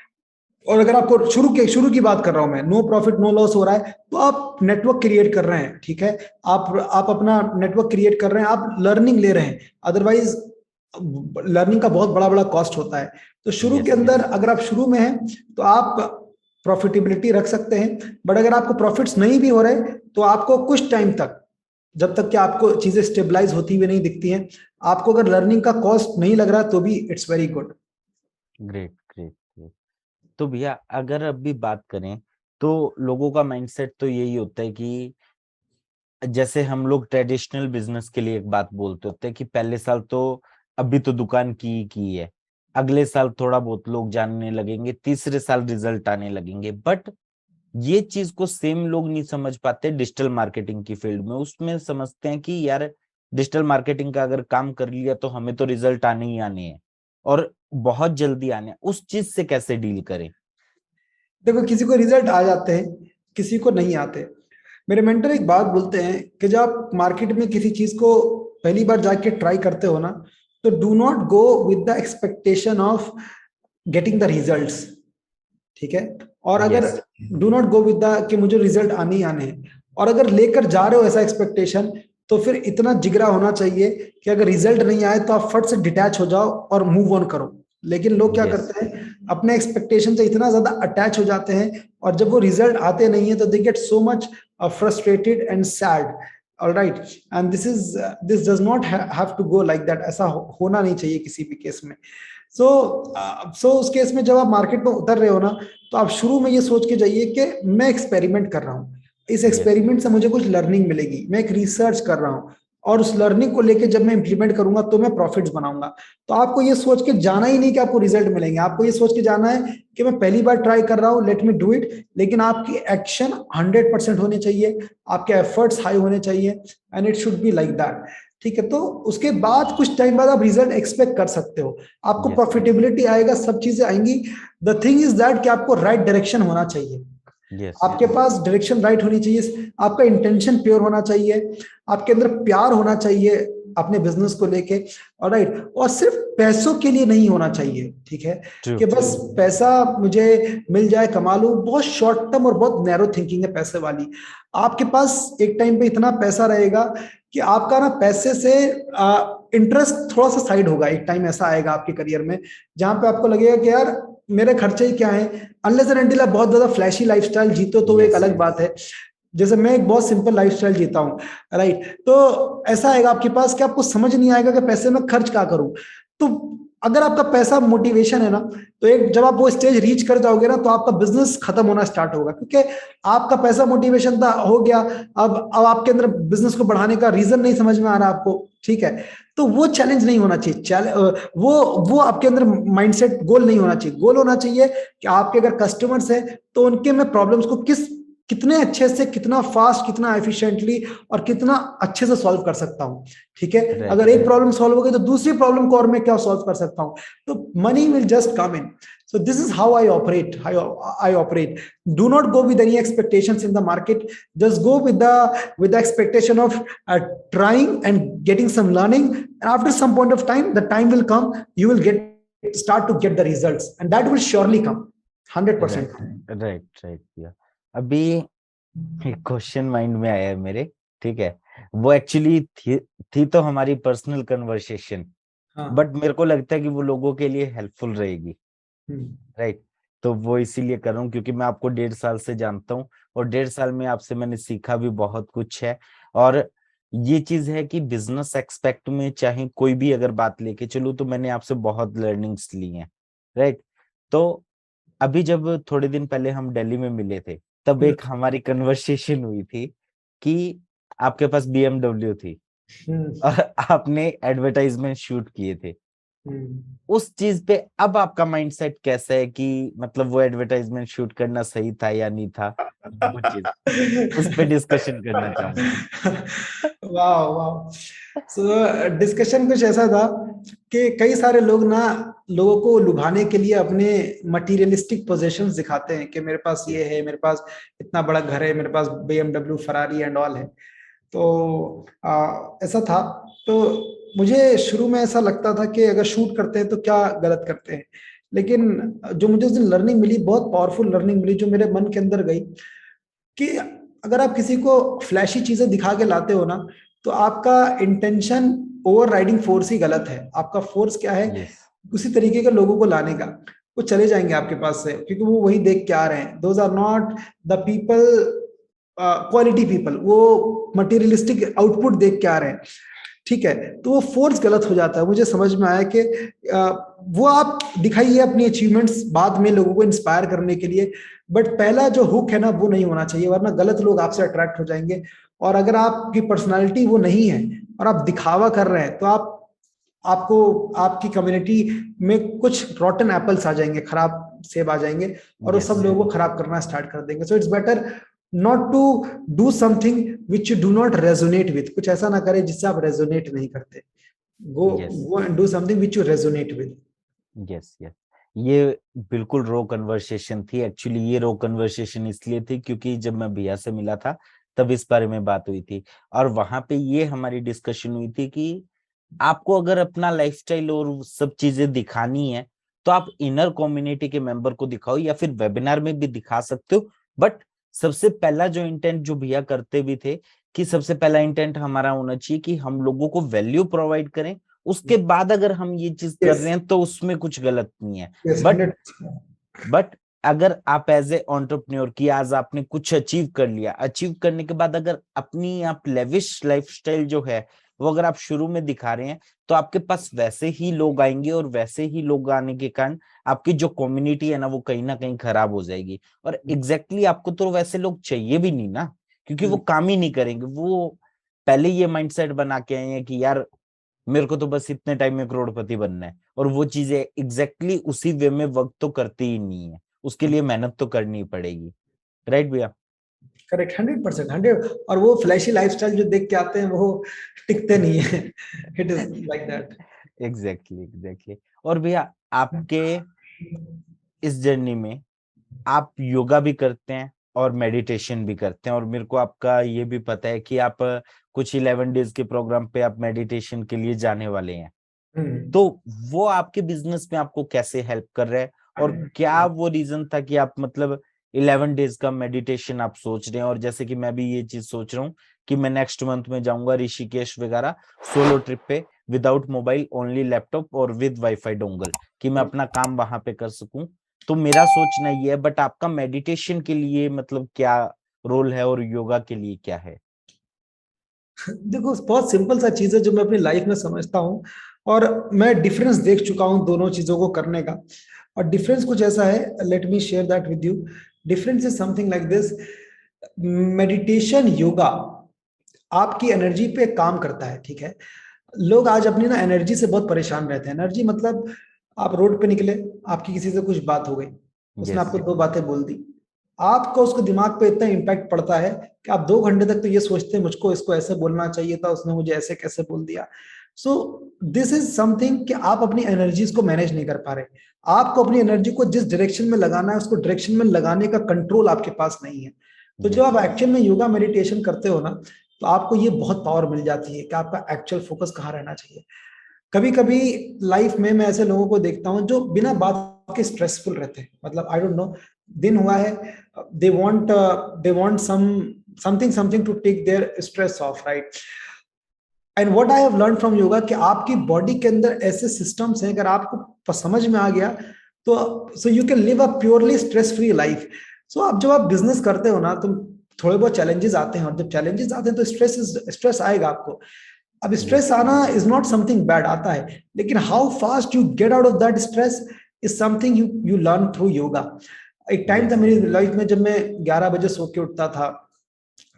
[SPEAKER 1] और अगर आपको शुरू की बात कर रहा हूं मैं, नो प्रॉफिट नो लॉस हो रहा है, तो आप नेटवर्क क्रिएट कर रहे हैं, ठीक है, आप अपना नेटवर्क क्रिएट कर रहे हैं, आप लर्निंग ले रहे हैं। अदरवाइज लर्निंग का बहुत बड़ा बड़ा कॉस्ट होता है। तो शुरू के
[SPEAKER 2] यस।
[SPEAKER 1] अंदर अगर आप शुरू में हैं तो आप प्रॉफिटेबिलिटी रख सकते हैं। बट अगर आपको प्रॉफिट्स नहीं भी हो रहे, तो आपको कुछ टाइम तक, जब तक कि आपको चीजें स्टेबलाइज होती हुई नहीं दिखती हैं, आपको अगर लर्निंग का कॉस्ट नहीं लग रहा तो भी it's very good.
[SPEAKER 2] Great, great, great. तो भैया अगर अभी बात करें तो लोगों का माइंडसेट तो यही होता है कि जैसे हम लोग ट्रेडिशनल बिजनेस के लिए एक बात बोलते होते हैं कि पहले साल तो अभी तो दुकान की है, अगले साल थोड़ा बहुत लोग जानने लगेंगे, तीसरे साल रिजल्ट आने लगेंगे। बट ये चीज को सेम लोग नहीं समझ पाते डिजिटल मार्केटिंग की फील्ड में। उसमें समझते हैं कि यार डिजिटल मार्केटिंग का अगर काम कर लिया तो हमें तो रिजल्ट आने ही आने हैं और बहुत जल्दी आने हैं। उस चीज से कैसे डील करें?
[SPEAKER 1] देखो, किसी को रिजल्ट आ जाते हैं, किसी को नहीं आते। मेरे मेंटर एक बात बोलते हैं कि जब आप मार्केट में किसी चीज को पहली बार जाके ट्राई करते हो ना, तो do not go with the expectation of getting the results, ठीक है। और अगर
[SPEAKER 2] yes.
[SPEAKER 1] Do not go with the कि मुझे रिजल्ट आने ही आने हैं, और अगर लेकर जा रहे हो ऐसा एक्सपेक्टेशन, तो फिर इतना जिगरा होना चाहिए कि अगर रिजल्ट नहीं आए तो आप फट से डिटैच हो जाओ और मूव ऑन करो। लेकिन लोग क्या
[SPEAKER 2] यस।
[SPEAKER 1] करते हैं, अपने एक्सपेक्टेशन से इतना ज्यादा अटैच हो जाते हैं, और जब वो रिजल्ट आते नहीं है तो they get so much frustrated and sad. All right, and this does not have to go like that. ऐसा होना नहीं चाहिए किसी भी केस में। सो उस केस में जब आप मार्केट में उतर रहे हो ना, तो आप शुरू में ये सोच के जाइए कि मैं एक्सपेरिमेंट कर रहा हूँ, इस
[SPEAKER 2] यस।
[SPEAKER 1] एक्सपेरिमेंट से मुझे कुछ लर्निंग मिलेगी, मैं एक रिसर्च कर रहा हूँ, और उस लर्निंग को लेके जब मैं इंप्लीमेंट करूंगा तो मैं प्रॉफिट्स बनाऊंगा। तो आपको ये सोच के जाना ही नहीं कि आपको रिजल्ट मिलेंगे, आपको ये सोच के जाना है कि मैं पहली बार ट्राई कर रहा हूँ, लेट मी डू इट। लेकिन आपकी एक्शन 100% होने चाहिए, आपके एफर्ट्स हाई होने चाहिए, and it should be like that, ठीक है। तो उसके बाद कुछ टाइम बाद आप रिजल्ट एक्सपेक्ट कर सकते हो, आपको
[SPEAKER 2] यस।
[SPEAKER 1] प्रॉफिटेबिलिटी आएगा, सब चीजें आएंगी। द थिंग इज दैट कि आपको राइट डायरेक्शन होना चाहिए,
[SPEAKER 2] यस।
[SPEAKER 1] आपके पास डायरेक्शन राइट होनी चाहिए, आपका इंटेंशन प्योर होना चाहिए, आपके अंदर प्यार होना चाहिए अपने बिजनेस को लेके। और राइट, और सिर्फ पैसों के लिए नहीं होना चाहिए, ठीक है,
[SPEAKER 2] ट्रू।
[SPEAKER 1] कि बस पैसा मुझे मिल जाए, कमा लूं। बहुत शॉर्ट टर्म और बहुत नैरो थिंकिंग है पैसे वाली। आपके पास एक टाइम पे इतना पैसा रहेगा कि आपका ना पैसे से इंटरेस्ट थोड़ा सा साइड होगा। एक टाइम ऐसा आएगा आपके करियर में जहां पे आपको लगेगा कि यार मेरे खर्चे ही क्या है। अनलेस एंड अनटिल आप बहुत ज्यादा फ्लैशी लाइफस्टाइल जीतो तो वो एक
[SPEAKER 2] यस।
[SPEAKER 1] अलग बात है। जैसे मैं एक बहुत सिंपल लाइफस्टाइल जीता हूँ, राइट। तो ऐसा आएगा आपके पास कि आपको समझ नहीं आएगा कि पैसे में खर्च क्या करूं। तो अगर आपका पैसा मोटिवेशन है ना, तो एक जब आप वो स्टेज रीच कर जाओगे ना, तो आपका बिजनेस खत्म होना स्टार्ट होगा, क्योंकि आपका पैसा मोटिवेशन था, हो गया। अब आपके अंदर बिजनेस को बढ़ाने का रीजन नहीं समझ में आ रहा आपको, ठीक है, तो वो चैलेंज नहीं होना चाहिए। वो आपके अंदर माइंडसेट गोल नहीं होना चाहिए। गोल होना चाहिए कि आपके अगर कस्टमर्स हैं तो उनके मैं प्रॉब्लम्स को कितने अच्छे से, कितना फास्ट, कितना एफिशिएंटली और कितना अच्छे से सॉल्व कर सकता हूं, ठीक है।
[SPEAKER 2] राइट
[SPEAKER 1] अगर एक प्रॉब्लम सॉल्व हो गई तो दूसरी प्रॉब्लम को और मैं क्या सॉल्व कर सकता हूं, तो money will just come in. So this is how I operate. I operate. Do not go with any expectations in the market. Just go with the expectation of trying and getting some learning. And after some point of time, the time will come. You will start to get the results, and that will surely come. 100%.
[SPEAKER 2] Right right right भैया। अभी एक question mind में आया है मेरे, ठीक है, वो एक्चुअली थी तो हमारी पर्सनल कन्वर्सेशन,
[SPEAKER 1] हाँ।
[SPEAKER 2] बट मेरे को लगता है कि वो लोगों के लिए हेल्पफुल रहेगी, राइट। तो वो इसीलिए कर रहा हूँ क्योंकि मैं आपको 1.5 साल से जानता हूँ, और 1.5 साल में आपसे मैंने सीखा भी बहुत कुछ है। और ये चीज है कि बिजनेस एक्सपेक्ट में चाहे कोई भी अगर बात लेके चलूँ, तो मैंने आपसे बहुत लर्निंग्स ली हैं, राइट। तो अभी जब थोड़े दिन पहले हम दिल्ली में मिले थे, तब एक हमारी कन्वर्सेशन हुई थी कि आपके पास BMW थी और आपने एडवर्टाइजमेंट शूट किए थे। उस चीज पे अब आपका माइंडसेट कैसा है कि मतलब वो एडवर्टाइजमेंट शूट करना सही था या नहीं था, वो चीज उस पे डिस्कशन करना चाहूंगा।
[SPEAKER 1] वाह वाह। सो डिस्कशन कुछ ऐसा था कि कई सारे लोग ना, लोगों को लुभाने के लिए अपने मटेरियलिस्टिक पोजेशंस दिखाते हैं कि मेरे पास ये है, मेरे पास इतना बड़ा घर है, मेरे पास BMW फरारी एंड ऑल है। तो ऐसा था। तो मुझे शुरू में ऐसा लगता था कि अगर शूट करते हैं तो क्या गलत करते हैं, लेकिन जो मुझे उस दिन लर्निंग मिली, बहुत पावरफुल लर्निंग मिली, जो मेरे मन के अंदर गई, कि अगर आप किसी को फ्लैशी चीजें दिखा के लाते हो ना, तो आपका इंटेंशन ओवर राइडिंग फोर्स ही गलत है। आपका फोर्स क्या है?
[SPEAKER 2] यस
[SPEAKER 1] उसी तरीके के लोगों को लाने का। वो चले जाएंगे आपके पास से, क्योंकि वो वही देख के आ रहे हैं। Those are not the people, quality people. वो मटेरियलिस्टिक आउटपुट देख के आ रहे हैं, ठीक है। तो वो फोर्स गलत हो जाता है। मुझे समझ में आया कि वो आप दिखाइए अपनी अचीवमेंट्स बाद में लोगों को इंस्पायर करने के लिए, बट पहला जो हुक है ना, वो नहीं होना चाहिए, वरना गलत लोग आपसे अट्रैक्ट हो जाएंगे। और अगर आपकी पर्सनालिटी वो नहीं है और आप दिखावा कर रहे हैं, तो आपको आपकी कम्युनिटी में कुछ रॉटन एप्पल्स आ जाएंगे, खराब सेब आ जाएंगे, और वो सब
[SPEAKER 2] यस
[SPEAKER 1] लोगों को खराब करना स्टार्ट कर देंगे। So it's better not to do something which you do not resonate with. कुछ ऐसा ना करें जिससे आप रेजोनेट नहीं करते। Go
[SPEAKER 2] yes
[SPEAKER 1] go and do something which you resonate with.
[SPEAKER 2] Yes yes. ये बिल्कुल रो कन्वर्सेशन थी एक्चुअली। ये रो कन्वर्सेशन इसलिए थी क्योंकि जब मैं भैया से मिला था तब इस बारे में बात हुई थी, और वहां पे ये हमारी डिस्कशन हुई थी कि आपको अगर अपना लाइफस्टाइल और सब चीजें दिखानी है, तो आप इनर कम्युनिटी के मेंबर को दिखाओ या फिर वेबिनार में भी दिखा सकते हो। बट सबसे पहला जो इंटेंट जो भैया करते भी थे, कि सबसे पहला इंटेंट हमारा होना चाहिए कि हम लोगों को वैल्यू प्रोवाइड करें। उसके बाद अगर हम ये चीज कर
[SPEAKER 1] यस
[SPEAKER 2] रहे हैं तो उसमें कुछ गलत नहीं है।
[SPEAKER 1] Yes
[SPEAKER 2] but
[SPEAKER 1] 100%।
[SPEAKER 2] बट अगर आप एज ए एंटरप्रेन्योर की आज आपने कुछ अचीव कर लिया, अचीव करने के बाद अगर अपनी आप लेविश लाइफस्टाइल जो है वो अगर आप शुरू में दिखा रहे हैं, तो आपके पास वैसे ही लोग आएंगे, और वैसे ही लोग आने के कारण आपकी जो कम्युनिटी है ना, वो कहीं ना कहीं खराब हो जाएगी। और एग्जैक्टली आपको तो वैसे लोग चाहिए भी नहीं ना, क्योंकि वो काम ही नहीं करेंगे। वो पहले ये माइंडसेट बना के आए हैं कि यार मेरे को तो बस इतने टाइम में करोड़पति बनना है, और वो चीजें एग्जैक्टली उसी वे में वर्क तो करती ही नहीं है। उसके लिए मेहनत तो करनी ही पड़ेगी, राइट भैया।
[SPEAKER 1] करेक्ट। 100%। 100। और वो फ्लैशी लाइफस्टाइल जो देख के आते हैं वो टिकते नहीं है। It is like that.
[SPEAKER 2] Exactly exactly. और भैया आपके इस जर्नी में आप योगा भी करते हैं और मेडिटेशन भी करते हैं, और मेरे को आपका ये भी पता है कि आप कुछ 11 डेज के प्रोग्राम पे आप मेडिटेशन के लिए जाने वाले हैं। तो वो आपके बिजनेस में आपको कैसे हेल्प कर रहा है, और क्या वो रीजन था कि आप मतलब 11 डेज का मेडिटेशन आप सोच रहे हैं? और जैसे कि मैं भी ये चीज सोच रहा हूँ कि मैं नेक्स्ट मंथ में जाऊंगा ऋषिकेश वगैरह सोलो ट्रिप पे, विदाउट मोबाइल, ओनली लैपटॉप और विद वाईफाई डोंगल, कि मैं अपना काम वहां पे कर सकूं। तो मेरा सोचना ये है, बट आपका मेडिटेशन के लिए मतलब क्या रोल है, और योगा के लिए क्या है?
[SPEAKER 1] देखो, बहुत सिंपल सा चीज है जो मैं अपनी लाइफ में समझता हूँ। और मैं डिफरेंस देख चुका हूं दोनों चीजों को करने का। और डिफरेंस कुछ ऐसा है, let me share that with you. Difference is something like this. Meditation, yoga आपकी एनर्जी पे काम करता है, ठीक है। लोग आज अपनी ना एनर्जी से बहुत परेशान रहते हैं। एनर्जी मतलब आप रोड पे निकले, आपकी किसी से कुछ बात हो गई, उसने
[SPEAKER 2] यस।
[SPEAKER 1] आपको दो बातें बोल दी, आपका उसको दिमाग पे इतना इम्पैक्ट पड़ता है कि आप 2 घंटे तक तो ये सोचते हैं मुझको इसको ऐसे बोलना चाहिए था, उसने मुझे ऐसे कैसे बोल दिया। सो दिस इज समथिंग कि आप अपनी एनर्जीज को मैनेज नहीं कर पा रहे। आपको अपनी एनर्जी को जिस डायरेक्शन में लगाना है उसको डायरेक्शन में लगाने का कंट्रोल आपके पास नहीं है। तो जब आप
[SPEAKER 2] यस।
[SPEAKER 1] एक्चुअल में योगा मेडिटेशन करते हो ना, तो आपको ये बहुत पावर मिल जाती है कि आपका एक्चुअल फोकस कहाँ रहना चाहिए। कभी कभी लाइफ में मैं ऐसे लोगों को देखता हूं जो बिना बात के स्ट्रेसफुल रहते हैं। मतलब आई डोंट नो, दिन हुआ है, they want something something to take their stress off, right. And what I have learn from yoga कि आपकी बॉडी के अंदर ऐसे सिस्टम्स हैं, अगर आपको समझ में आ गया तो so you can live a purely stress free life. So आप जब आप बिजनेस करते हो ना, तो थोड़े बहुत चैलेंजेस आते हैं, और जब चैलेंजेस आते हैं तो स्ट्रेस आएगा आपको। अब
[SPEAKER 2] यस।
[SPEAKER 1] स्ट्रेस आना इज नॉट समथिंग बैड, आता है, लेकिन how fast you get out of that stress is something you you learn through yoga. एक टाइम था
[SPEAKER 2] यस।
[SPEAKER 1] मेरी लाइफ में जब मैं 11 बजे सो के उठता था,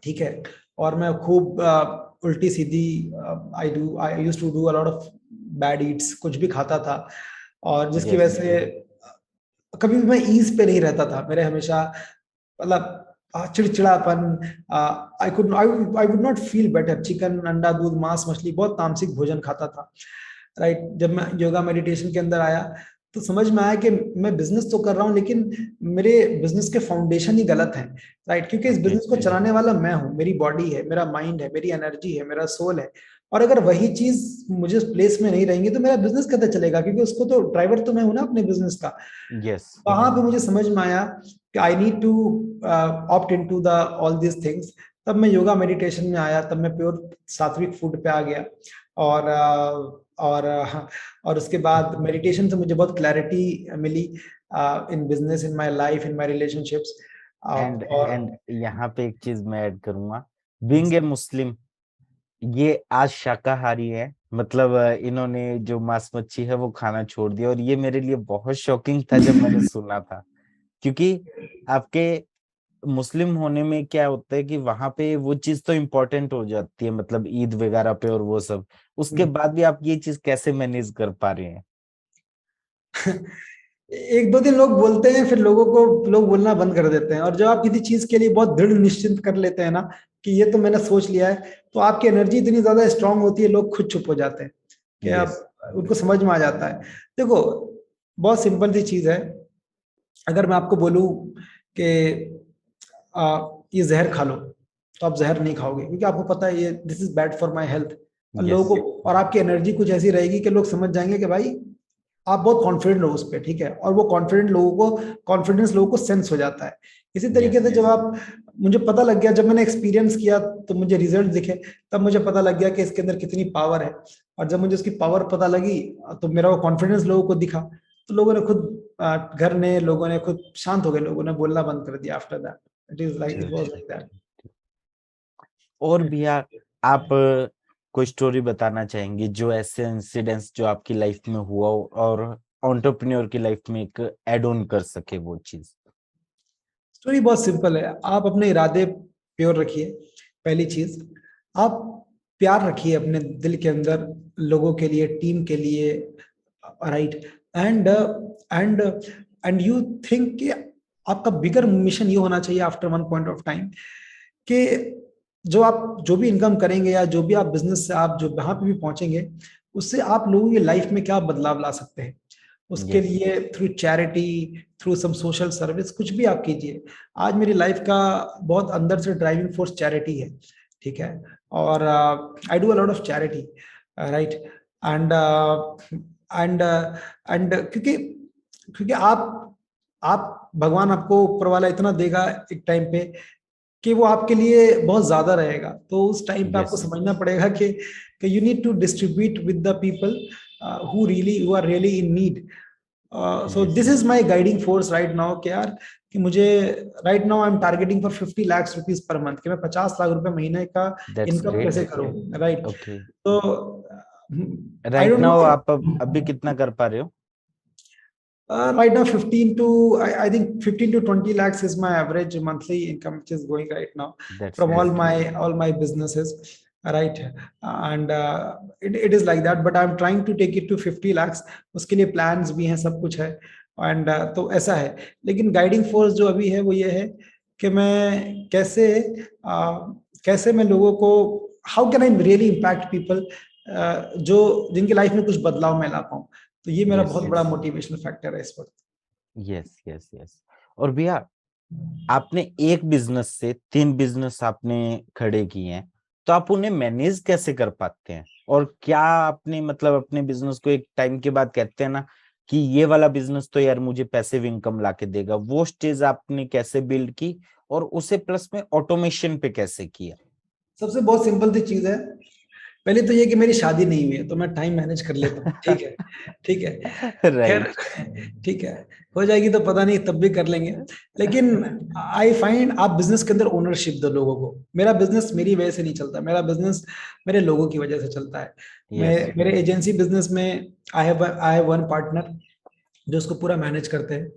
[SPEAKER 1] ठीक है, और मैं खूब उल्टी सीधी, I used to do a lot of bad eats, कुछ भी खाता था, और जिसकी वजह
[SPEAKER 2] यस।
[SPEAKER 1] से कभी भी मैं ईज पे नहीं रहता था। मेरे हमेशा मतलब चिड़चिड़ापन, I would not feel better. Chicken, अंडा, दूध, मांस, मछली, बहुत तामसिक भोजन खाता था, राइट। जब मैं योगा मेडिटेशन के अंदर आया तो समझ में आया कि मैं बिजनेस तो कर रहा हूँ, लेकिन मेरे बिजनेस के फाउंडेशन ही गलत है, राइट। क्योंकि इस
[SPEAKER 2] ओके।
[SPEAKER 1] बिजनेस को चलाने वाला मैं हूँ, मेरी बॉडी है, मेरा माइंड है, मेरी एनर्जी है, मेरा सोल है। और अगर वही चीज मुझे प्लेस में नहीं रहेंगी तो मेरा बिजनेस कैसे चलेगा, क्योंकि उसको तो ड्राइवर तो मैं हूं ना अपने बिजनेस का।
[SPEAKER 2] यस।
[SPEAKER 1] वहां पे मुझे समझ में आया कि I need to opt into the all this things. तब मैं योगा मेडिटेशन में आया, तब मैं प्योर सात्विक फूड पे आ गया। और और उसके बाद मेडिटेशन से मुझे बहुत क्लैरिटी मिली in business, in my life, in my relationships.
[SPEAKER 2] And
[SPEAKER 1] और
[SPEAKER 2] यहाँ पे एक चीज मैं ऐड करूंगा। बीइंग ए मुस्लिम, ये आज शाकाहारी है, मतलब इन्होंने जो मांस मच्छी है वो खाना छोड़ दिया, और ये मेरे लिए बहुत शॉकिंग था जब मैंने सुना था। क्योंकि आपके मुस्लिम होने में क्या होता है कि वहां पे वो चीज तो इम्पोर्टेंट हो जाती है, मतलब ईद वगैरह पे और वो सब, उसके बाद भी आप ये चीज कैसे मैनेज कर पा रहे हैं?
[SPEAKER 1] एक दो दिन लोग बोलते हैं, फिर लोग बोलना बंद कर देते हैं। और जब आप किसी चीज के लिए बहुत दृढ़ निश्चित कर लेते हैं ना कि ये तो मैंने सोच लिया है, तो आपकी एनर्जी इतनी ज्यादा स्ट्रांग होती है, लोग खुद चुप हो जाते हैं कि
[SPEAKER 2] यस।
[SPEAKER 1] अब उनको समझ में आ जाता है। देखो, बहुत सिंपल सी चीज है। अगर मैं आपको बोलूं कि ये जहर खा लो, तो आप जहर नहीं खाओगे, क्योंकि आपको पता है ये this is bad for my health. और
[SPEAKER 2] यस।
[SPEAKER 1] लोगों को, और आपकी एनर्जी कुछ ऐसी रहेगी कि लोग समझ जाएंगे कि भाई आप बहुत कॉन्फिडेंट हो उस पर, ठीक है। और वो कॉन्फिडेंस लोगों को सेंस हो जाता है। इसी तरीके
[SPEAKER 2] यस।
[SPEAKER 1] से जब आप, मुझे पता लग गया, जब मैंने एक्सपीरियंस किया तो मुझे रिजल्ट दिखे, तब मुझे पता लग गया कि इसके अंदर कितनी पावर है। और जब मुझे उसकी पावर पता लगी तो मेरा वो कॉन्फिडेंस लोगों को दिखा, तो लोगों ने खुद, घर ने, लोगों ने खुद शांत हो गए, लोगों ने बोलना बंद कर दिया after that. It was like that.
[SPEAKER 2] और भैया, आप कोई स्टोरी बताना चाहेंगे जो ऐसे इंसिडेंट्स जो आपकी लाइफ में हुआ हो और एंटरप्रेन्योर की लाइफ में एक ऐड ऑन कर सके वो चीज?
[SPEAKER 1] स्टोरी बहुत सिंपल है। आप अपने इरादे प्योर रखिए, पहली चीज। आप प्यार रखिए अपने दिल के अंदर, लोगों के लिए, टीम के लिए, right. And and and you think कि आपका बिगर मिशन ये होना चाहिए after one point of time, कि जो भी इनकम करेंगे या जो भी आप बिजनेस से आप जो जहाँ पे भी पहुंचेंगे, उससे आप लोगों की लाइफ में क्या बदलाव ला सकते हैं। उसके
[SPEAKER 2] यस।
[SPEAKER 1] लिए through charity, through some social service, कुछ भी आप कीजिए। आज मेरी लाइफ का बहुत अंदर से ड्राइविंग फोर्स चैरिटी है, ठीक है। और I do a lot of charity, right. And and and क्योंकि क्योंकि आप भगवान आपको ऊपर वाला इतना देगा एक टाइम पे कि वो आपके लिए बहुत ज्यादा रहेगा। तो उस टाइम पे आपको
[SPEAKER 2] यस।
[SPEAKER 1] समझना पड़ेगा कि you need to distribute with the people who are really in need. So
[SPEAKER 2] yes.
[SPEAKER 1] This is my guiding force right now, कि यार कि मुझे right now I am targeting for 50 lakh rupees per month, कि मैं 50 लाख रुपए महीने का
[SPEAKER 2] दैट्स
[SPEAKER 1] इनकम
[SPEAKER 2] ग्रेट।
[SPEAKER 1] कैसे करूं, राइट।
[SPEAKER 2] ओके।
[SPEAKER 1] तो आई
[SPEAKER 2] राइट
[SPEAKER 1] डोंट
[SPEAKER 2] नाउ
[SPEAKER 1] नो।
[SPEAKER 2] आप अभी कितना कर पा रहे हो?
[SPEAKER 1] Right now, 15 to I think 15 to 20 lakhs is my average monthly income, which is going right now
[SPEAKER 2] That's
[SPEAKER 1] from
[SPEAKER 2] great.
[SPEAKER 1] all my businesses, right? And it is like that. But I'm trying to take it to 50 lakhs. उसके लिए plans भी हैं, सब कुछ है, and तो ऐसा है. लेकिन guiding force जो अभी है वो ये है कि मैं कैसे मैं लोगों को how can I really impact people, जो जिनकी लाइफ में कुछ बदलाव मैं ला पाऊँ. तो ये मेरा
[SPEAKER 2] Yes,
[SPEAKER 1] बहुत बड़ा
[SPEAKER 2] yes.
[SPEAKER 1] मोटिवेशनल फैक्टर है इस वक्त.
[SPEAKER 2] Yes yes yes. और भैया, आपने एक बिजनेस से 3 बिजनेस आपने खड़े किए हैं, तो आप उन्हें मैनेज कैसे कर पाते हैं? और क्या आपने मतलब अपने बिजनेस को एक टाइम के बाद कहते हैं ना कि ये वाला बिजनेस तो यार मुझे पैसिव इनकम लाके देगा, वो स्टेज आपने कैसे बिल्ड की और उसे प्लस में ऑटोमेशन पे कैसे किया?
[SPEAKER 1] सबसे बहुत सिंपल सी चीज है, पहले तो ये कि मेरी शादी नहीं हुई है, तो मैं टाइम मैनेज कर लेता हूँ. ठीक है, ठीक है, खैर,
[SPEAKER 2] राइट।
[SPEAKER 1] ठीक है, हो जाएगी तो पता नहीं, तब भी कर लेंगे. लेकिन आई फाइंड आप बिजनेस के अंदर ओनरशिप दो लोगों को. मेरा बिजनेस मेरी वजह से नहीं चलता, मेरा बिजनेस मेरे लोगों की वजह से चलता है. मैं
[SPEAKER 2] यस।
[SPEAKER 1] मेरे एजेंसी बिजनेस में आई हैव वन पार्टनर जो उसको पूरा मैनेज करते हैं.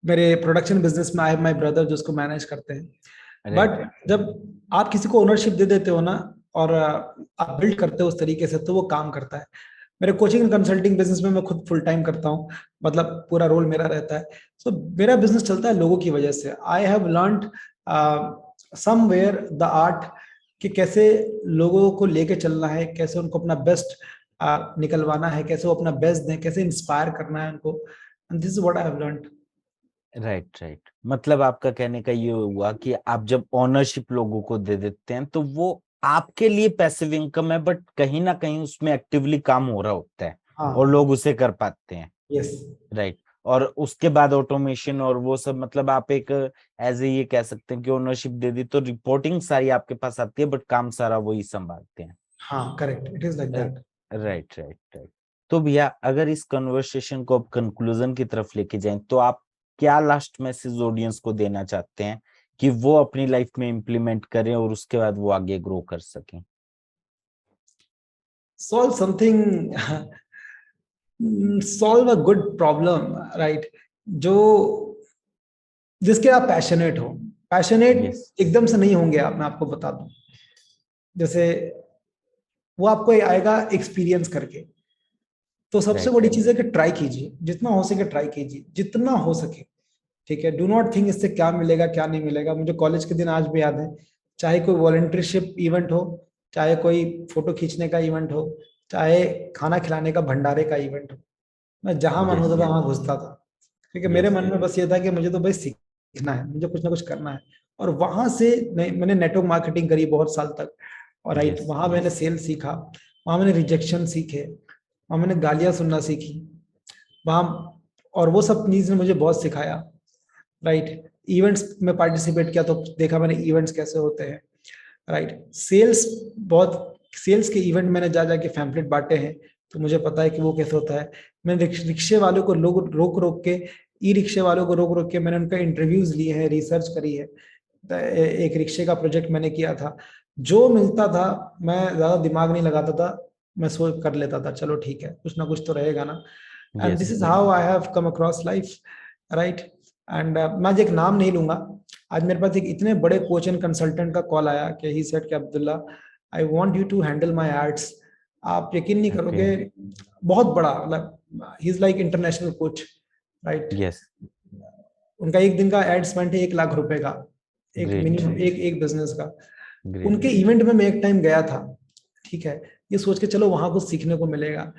[SPEAKER 1] मेरे प्रोडक्शन बिजनेस में आई हैव माय ब्रदर जो उसको मैनेज करते हैं.
[SPEAKER 2] राइट।
[SPEAKER 1] बट जब आप किसी को ओनरशिप दे देते हो ना, और आप बिल्ड करते हो उस तरीके से, तो वो काम करता है. मेरे कोचिंग एंड कंसल्टिंग बिजनेस में मैं खुद फुल टाइम करता हूँ, मतलब पूरा रोल मेरा रहता है. सो मेरा बिजनेस चलता है लोगों की वजह से. I have learned somewhere the art कि कैसे लोगों को लेके चलना है, कैसे उनको अपना बेस्ट निकलवाना है, कैसे वो अपना बेस्ट दें, कैसे इंस्पायर करना है उनको. And this is what I have learned.
[SPEAKER 2] Right right. मतलब आपका कहने का ये हुआ कि आप जब ओनरशिप लोगों को दे देते हैं तो वो आपके लिए पैसिव इनकम है, बट कहीं ना कहीं उसमें एक्टिवली काम हो रहा होता है और
[SPEAKER 1] हाँ.
[SPEAKER 2] लोग उसे कर पाते हैं।
[SPEAKER 1] यस.
[SPEAKER 2] राइट। और उसके बाद ऑटोमेशन और वो सब, मतलब आप एक एज ए ये कह सकते हैं कि ओनरशिप दे दी तो रिपोर्टिंग सारी आपके पास आती है, बट काम सारा वही संभालते हैं।
[SPEAKER 1] हाँ, correct, it is like that.
[SPEAKER 2] Right right right. तो भैया, अगर इस कन्वर्सेशन को आप कंक्लूजन की तरफ लेके जाएं तो आप क्या लास्ट मैसेज ऑडियंस को देना चाहते हैं कि वो अपनी लाइफ में इम्प्लीमेंट करें और उसके बाद वो आगे ग्रो कर सकें?
[SPEAKER 1] Solve something, solve a good problem, right? जो जिसके आप पैशनेट हो. Passionate
[SPEAKER 2] yes.
[SPEAKER 1] एकदम से नहीं होंगे आप, मैं आपको बता दूं. जैसे वो आपको आएगा एक्सपीरियंस करके. तो सबसे
[SPEAKER 2] राइट
[SPEAKER 1] बड़ी चीज है कि ट्राई कीजिए, जितना हो सके ट्राई कीजिए, जितना हो सके. ठीक है, डू नॉट थिंक इससे क्या मिलेगा क्या नहीं मिलेगा. मुझे कॉलेज के दिन आज भी याद है, चाहे कोई वॉलंटियरशिप इवेंट हो, चाहे कोई फोटो खींचने का इवेंट हो, चाहे खाना खिलाने का भंडारे का इवेंट हो, मैं जहां मन
[SPEAKER 2] यस
[SPEAKER 1] होता था वहां घुसता था. क्योंकि मेरे
[SPEAKER 2] यस
[SPEAKER 1] मन में बस ये था कि मुझे तो भाई सीखना है, मुझे कुछ ना कुछ करना है. और वहां से मैंने नेटवर्क मार्केटिंग करी बहुत साल तक. और राइट,
[SPEAKER 2] यस
[SPEAKER 1] वहां मैंने सेल सीखा, वहां मैंने रिजेक्शन सीखे, वहां मैंने गालियां सुनना सीखी वहां. और वो सब चीज ने मुझे बहुत सिखाया. राइट, इवेंट्स में पार्टिसिपेट किया तो देखा मैंने इवेंट्स कैसे होते हैं. राइट, सेल्स के इवेंट मैंने जा जाके पैम्फलेट बांटे हैं, तो मुझे पता है कि वो कैसे होता है. मैंने रिक्शे वालों को लोग रोक रोक के, ई रिक्शे वालों को रोक रोक के मैंने उनका इंटरव्यूज लिए हैं, रिसर्च करी है. एक रिक्शे का प्रोजेक्ट मैंने किया था. जो मिलता था मैं ज्यादा दिमाग नहीं लगाता था, मैं सोच कर लेता था चलो ठीक है, कुछ ना कुछ तो रहेगा ना. And
[SPEAKER 2] yes
[SPEAKER 1] this is how I have come across life. Right. And मैं आज एक नाम नहीं लूंगा. आज मेरे पास एक इतने बड़े कोच एंड कंसल्टेंट का कॉल आया कि ही सेड कि Abdullah, I want you to handle my ads. आप यकीन नहीं
[SPEAKER 2] ओके।
[SPEAKER 1] करोगे, बहुत बड़ा, मतलब he is like international coach. Right.
[SPEAKER 2] Yes.
[SPEAKER 1] उनका एक दिन का एड स्पेंड है 1 लाख रुपए का, एक
[SPEAKER 2] ग्रेट
[SPEAKER 1] मिनिमम एक एक बिजनेस का.
[SPEAKER 2] ग्रेट।
[SPEAKER 1] उनके इवेंट में मैं एक टाइम गया था. ठीक है, ये सोच के चलो वहां कुछ सीखने को मिलेगा,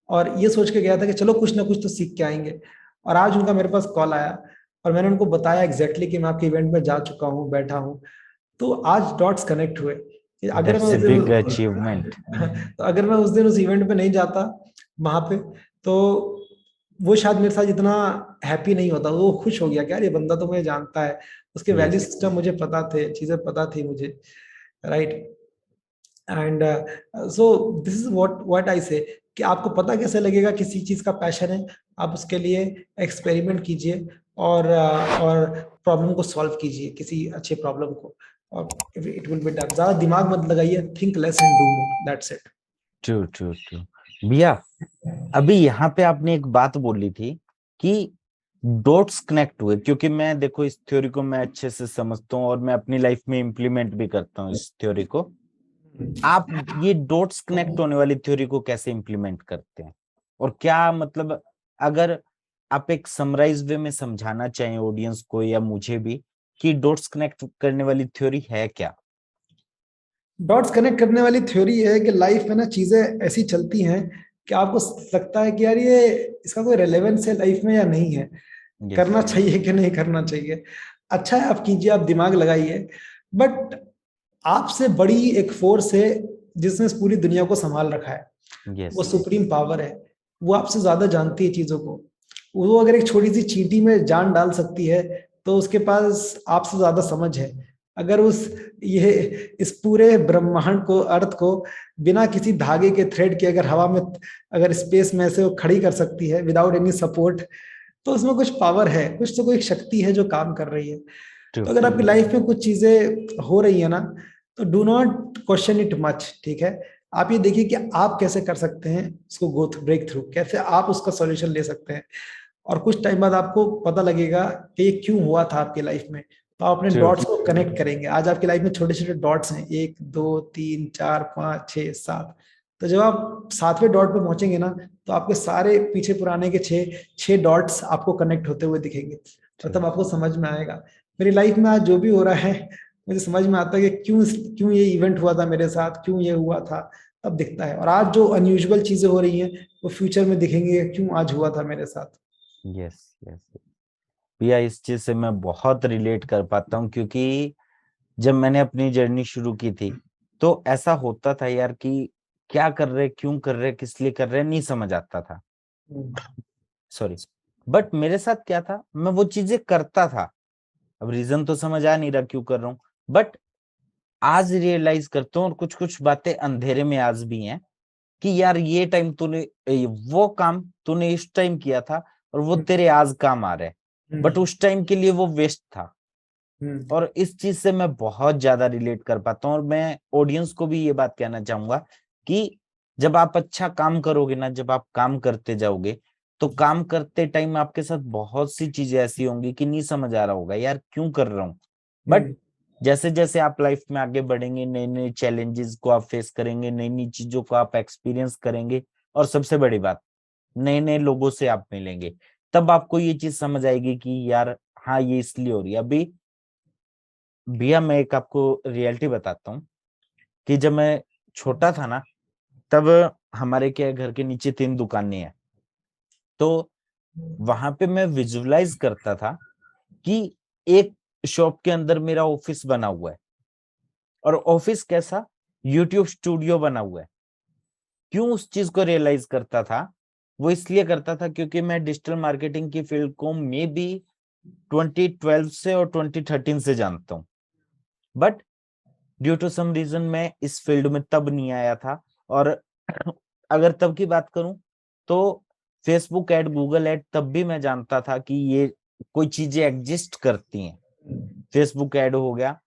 [SPEAKER 1] और ये सोच के गया था कि चलो कुछ ना कुछ तो सीख के आएंगे. और आज उनका मेरे पास कॉल आया और मैंने उनको बताया एग्जैक्टली कि मैं आपके इवेंट में जा चुका हूँ, बैठा हूँ. तो आज डॉट्स कनेक्ट हुए कि अगर मैं
[SPEAKER 2] दैट्स ए
[SPEAKER 1] उस
[SPEAKER 2] बिग अचीवमेंट।
[SPEAKER 1] दिन तो अगर मैं उस दिन उस इवेंट पे नहीं जाता वहां पे, तो वो शायद मेरे साथ इतना हैप्पी नहीं होता. वो खुश हो गया कि यार ये बंदा तो मुझे जानता है, उसके वैल्यू
[SPEAKER 2] यस।
[SPEAKER 1] सिस्टम मुझे पता थे, चीजें पता थी मुझे. Right. And so this is what आई से, कि आपको पता कैसे लगेगा किसी चीज का पैशन है. आप उसके लिए एक्सपेरिमेंट कीजिए और प्रॉब्लम को सॉल्व कीजिए, किसी अच्छे प्रॉब्लम को, और इट विल बी डन. ज्यादा दिमाग मत लगाइए, think less and do more, that's it.
[SPEAKER 2] True true true. भैया अभी यहाँ पे आपने एक बात बोली थी कि डॉट्स कनेक्ट हुए, क्योंकि मैं देखो इस थ्योरी को मैं अच्छे से समझता हूँ और मैं अपनी लाइफ में इम्प्लीमेंट भी करता हूँ इस थ्योरी को। आप ये डॉट्स कनेक्ट होने वाली थ्योरी को कैसे इम्प्लीमेंट करते हैं, और क्या मतलब, अगर आप एक समराइज वे में समझाना चाहें ऑडियंस को या मुझे भी कि डॉट्स कनेक्ट करने वाली थ्योरी है क्या?
[SPEAKER 1] डॉट्स कनेक्ट करने वाली थ्योरी है कि लाइफ में ना चीजें ऐसी चलती हैं कि आपको लगता है कि यार ये इसका कोई रेलेवेंस है लाइफ में या नहीं है,
[SPEAKER 2] यस।
[SPEAKER 1] करना चाहिए कि नहीं करना चाहिए। अच्छा है, आप कीजिए, आप दिमाग लगाइए, बट आपसे बड़ी एक फोर्स है जिसने इस पूरी दुनिया को संभाल रखा है।
[SPEAKER 2] यस।
[SPEAKER 1] वो सुप्रीम पावर है। वो आपसे ज्यादा जानती है चीजों को। वो अगर एक छोटी सी चींटी में जान डाल सकती है तो उसके पास आपसे ज्यादा समझ है। अगर उस ये इस पूरे ब्रह्मांड को, अर्थ को बिना किसी धागे के, थ्रेड के, अगर हवा में, अगर स्पेस में से वो खड़ी कर सकती है विदाउट एनी सपोर्ट, तो उसमें कुछ पावर है, कुछ तो कोई शक्ति है जो काम कर रही है।
[SPEAKER 2] ट्रू।
[SPEAKER 1] तो अगर आपकी लाइफ में कुछ चीजें हो रही है ना, तो do not question it much, ठीक है। आप ये देखिए कि आप कैसे कर सकते हैं उसको गो ब्रेक थ्रू, कैसे आप उसका सॉल्यूशन ले सकते हैं। और कुछ टाइम बाद आपको पता लगेगा कि ये क्यों हुआ था आपकी लाइफ में। तो आप अपने
[SPEAKER 2] ट्रू।
[SPEAKER 1] डॉट्स को कनेक्ट करेंगे। आज आपकी लाइफ में छोटे छोटे डॉट्स हैं, 1 2 3 4 5 6 7। तो जब आप 7वें डॉट पे पहुंचेंगे ना, तो आपके सारे पीछे पुराने के छह छह डॉट्स आपको कनेक्ट होते हुए दिखेंगे। और
[SPEAKER 2] ट्रू।
[SPEAKER 1] तब आपको समझ में आएगा मेरी लाइफ में आज जो भी हो रहा है, मुझे समझ में आता है कि क्यों क्यों ये इवेंट हुआ था मेरे साथ, क्यों ये हुआ था। तब दिखता है। और आज जो अनयूजुअल चीजें हो रही हैं वो फ्यूचर में दिखेंगे क्यों आज हुआ था मेरे साथ।
[SPEAKER 2] Yes yes. भैया इस चीज से मैं बहुत रिलेट कर पाता हूँ, क्योंकि जब मैंने अपनी जर्नी शुरू की थी तो ऐसा होता था यार कि क्या कर रहे, क्यों कर रहे, किस लिए कर रहे, नहीं समझ आता था। सॉरी। बट मेरे साथ क्या था, मैं वो चीजें करता था, अब रीजन तो समझ आ नहीं रहा क्यों कर रहा हूँ। बट आज रियलाइज करता हूँ, और कुछ कुछ बातें अंधेरे में आज भी हैं कि यार ये टाइम तूने वो काम तूने इस टाइम किया था और वो तेरे आज काम आ रहा है, बट उस टाइम के लिए वो वेस्ट था। और इस चीज से मैं बहुत ज्यादा रिलेट कर पाता हूँ, और मैं ऑडियंस को भी ये बात कहना चाहूंगा कि जब आप अच्छा काम करोगे ना, जब आप काम करते जाओगे, तो काम करते टाइम आपके साथ बहुत सी चीजें ऐसी होंगी कि नहीं समझ आ रहा होगा यार क्यों कर रहा हूँ। बट जैसे जैसे आप लाइफ में आगे बढ़ेंगे, नए नए चैलेंजेस को आप फेस करेंगे, नई नई चीजों को आप एक्सपीरियंस करेंगे, और सबसे बड़ी बात, नए नए लोगों से आप मिलेंगे, तब आपको ये चीज समझ आएगी कि यार हाँ ये इसलिए हो रही है। अभी भैया मैं एक आपको रियलिटी बताता हूँ कि जब मैं छोटा था ना, तब हमारे क्या घर के नीचे 3 दुकानें हैं। तो वहां पे मैं विजुअलाइज करता था कि एक शॉप के अंदर मेरा ऑफिस बना हुआ है, और ऑफिस कैसा, यूट्यूब स्टूडियो बना हुआ है। क्यों उस चीज को रियलाइज करता था, वो इसलिए करता था क्योंकि मैं डिजिटल मार्केटिंग की फील्ड को मे बी 2012 से और 2013 से जानता हूँ। But due to some reason मैं इस फील्ड में तब नहीं आया था। और अगर तब की बात करूं तो फेसबुक एड, गूगल एड तब भी मैं जानता था कि ये कोई चीजें एग्जिस्ट करती हैं। फेसबुक एड हो गया,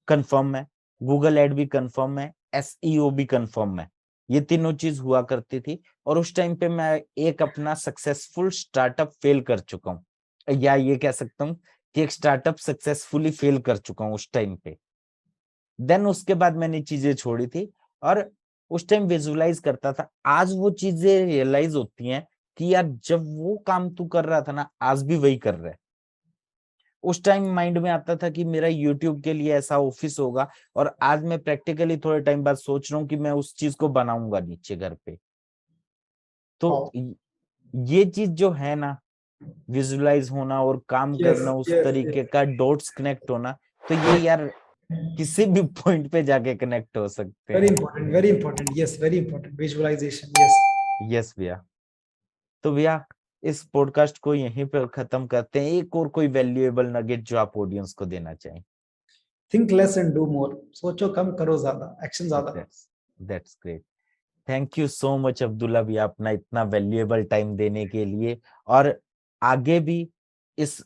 [SPEAKER 2] कंफर्म है। गूगल एड भी कंफर्म है, एसईओ भी कंफर्म है। ये तीनों चीज हुआ करती थी। और उस टाइम पे मैं एक अपना सक्सेसफुल स्टार्टअप फेल कर चुका हूँ, या ये कह सकता हूँ कि एक स्टार्टअप सक्सेसफुली फेल कर चुका हूँ उस टाइम पे। देन उसके बाद मैंने चीजें छोड़ी थी, और उस टाइम विजुअलाइज करता था। आज वो चीजें रियलाइज होती हैं कि यार जब वो काम तू कर रहा था ना, आज भी वही कर रहा है। उस टाइम माइंड में आता था कि मेरा यूट्यूब के लिए ऐसा ऑफिस होगा, और आज मैं प्रैक्टिकली थोड़े टाइम बाद सोच रहा हूँ कि मैं उस चीज को बनाऊंगा नीचे घर पे। तो ये चीज जो है ना, विजुअलाइज होना और काम
[SPEAKER 1] यस
[SPEAKER 2] करना, उस
[SPEAKER 1] यस
[SPEAKER 2] तरीके
[SPEAKER 1] यस।
[SPEAKER 2] का डॉट्स कनेक्ट होना, तो ये यार किसी भी पॉइंट पे जाके कनेक्ट हो सकते
[SPEAKER 1] वेरी
[SPEAKER 2] हैं।
[SPEAKER 1] Important, very important, yes, very important visualisation, yes.
[SPEAKER 2] Yes भैया। तो भैया इस पॉडकास्ट को यहीं पर खत्म करते हैं। एक और कोई वैल्यूएबल नगेट जो आप ऑडियंस को देना चाहें?
[SPEAKER 1] Think less and do more. सोचो कम, करो ज्यादा, एक्शन ज्यादा।
[SPEAKER 2] That's that's great. Thank you so much Abdullah भैया, अपना इतना वैल्यूएबल टाइम देने के लिए। और आगे भी इस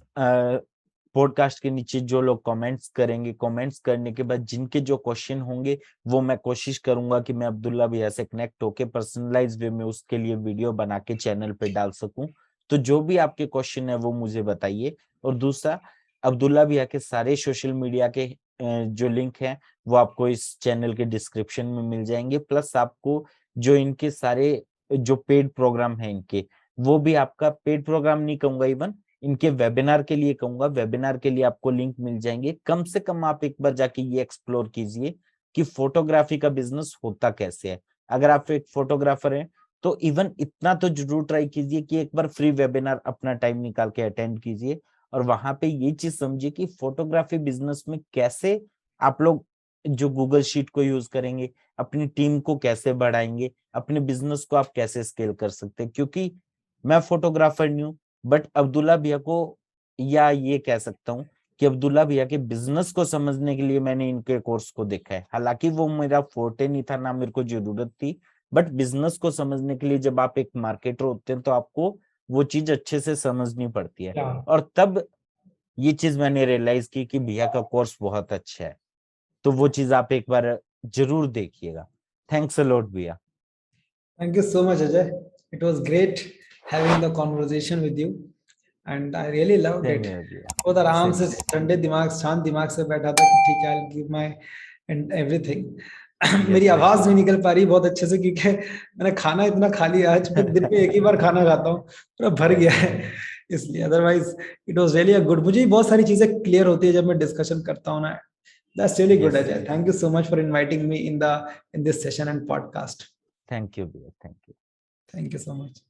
[SPEAKER 2] पॉडकास्ट के नीचे जो लोग कमेंट्स करेंगे, कमेंट्स करने के बाद जिनके जो क्वेश्चन होंगे वो मैं कोशिश करूंगा कि मैं अब्दुल्ला भैया से कनेक्ट होके पर्सनलाइज वे में उसके लिए वीडियो बना के चैनल पे डाल सकूं। तो जो भी आपके क्वेश्चन है वो मुझे बताइए। और दूसरा, अब्दुल्ला भैया के सारे सोशल मीडिया के जो लिंक है वो आपको इस चैनल के डिस्क्रिप्शन में मिल जाएंगे। प्लस आपको जो इनके सारे जो पेड प्रोग्राम है इनके, वो भी आपका पेड प्रोग्राम नहीं कहूंगा, इवन इनके वेबिनार के लिए कहूंगा, वेबिनार के लिए आपको लिंक मिल जाएंगे। कम से कम आप एक बार जाके ये एक्सप्लोर कीजिए कि फोटोग्राफी का बिजनेस होता कैसे है। अगर आप एक फोटोग्राफर हैं तो इवन इतना तो जरूर ट्राई कीजिए कि एक बार फ्री वेबिनार अपना टाइम निकाल के अटेंड कीजिए और वहां पे ये चीज समझिए कि फोटोग्राफी बिजनेस में कैसे आप लोग जो गूगल शीट को यूज करेंगे, अपनी टीम को कैसे बढ़ाएंगे, अपने बिजनेस को आप कैसे स्केल कर सकते हैं। क्योंकि मैं फोटोग्राफर नहीं हूं, बट अब्दुल्ला भैया को, या ये कह सकता हूँ कि अब्दुल्ला भैया के बिजनेस को समझने के लिए मैंने इनके कोर्स को देखा है। हालांकि वो मेरा फोर्टे नहीं था, ना मेरे को जरूरत थी, बट बिजनेस को समझने के लिए जब आप एक मार्केटर होते हैं तो आपको वो चीज अच्छे से समझनी पड़ती है। और तब ये चीज मैंने रियलाइज की कि भैया का कोर्स बहुत अच्छा है। तो वो चीज आप एक बार जरूर देखिएगा। थैंक्स अ लॉट भैया।
[SPEAKER 1] Thank you so much, Ajay. It was great having the conversation with you, and I really loved
[SPEAKER 2] same
[SPEAKER 1] it.
[SPEAKER 2] है भैया,
[SPEAKER 1] बहुत आराम से
[SPEAKER 2] सेम है।
[SPEAKER 1] ठंडे दिमाग, शांत दिमाग से बैठा था कि ठीक है, I'll give my and everything. मेरी
[SPEAKER 2] यस यस।
[SPEAKER 1] आवाज नहीं निकल पा रही बहुत अच्छे से, क्योंकि मैंने खाना इतना खा लिया आज, मैं दिन में एक ही बार खाना खाता हूँ, पूरा भर गया है इसलिए। Otherwise it was really a good. मुझे भी बहुत सारी चीजें क्लियर होती है जब मैं डिस्कशन करता हूँ ना। That's really good,
[SPEAKER 2] yes,
[SPEAKER 1] Ajay. Thank you so much for inviting me in this session and podcast.
[SPEAKER 2] Thank you भैया, thank you.
[SPEAKER 1] Thank you so much.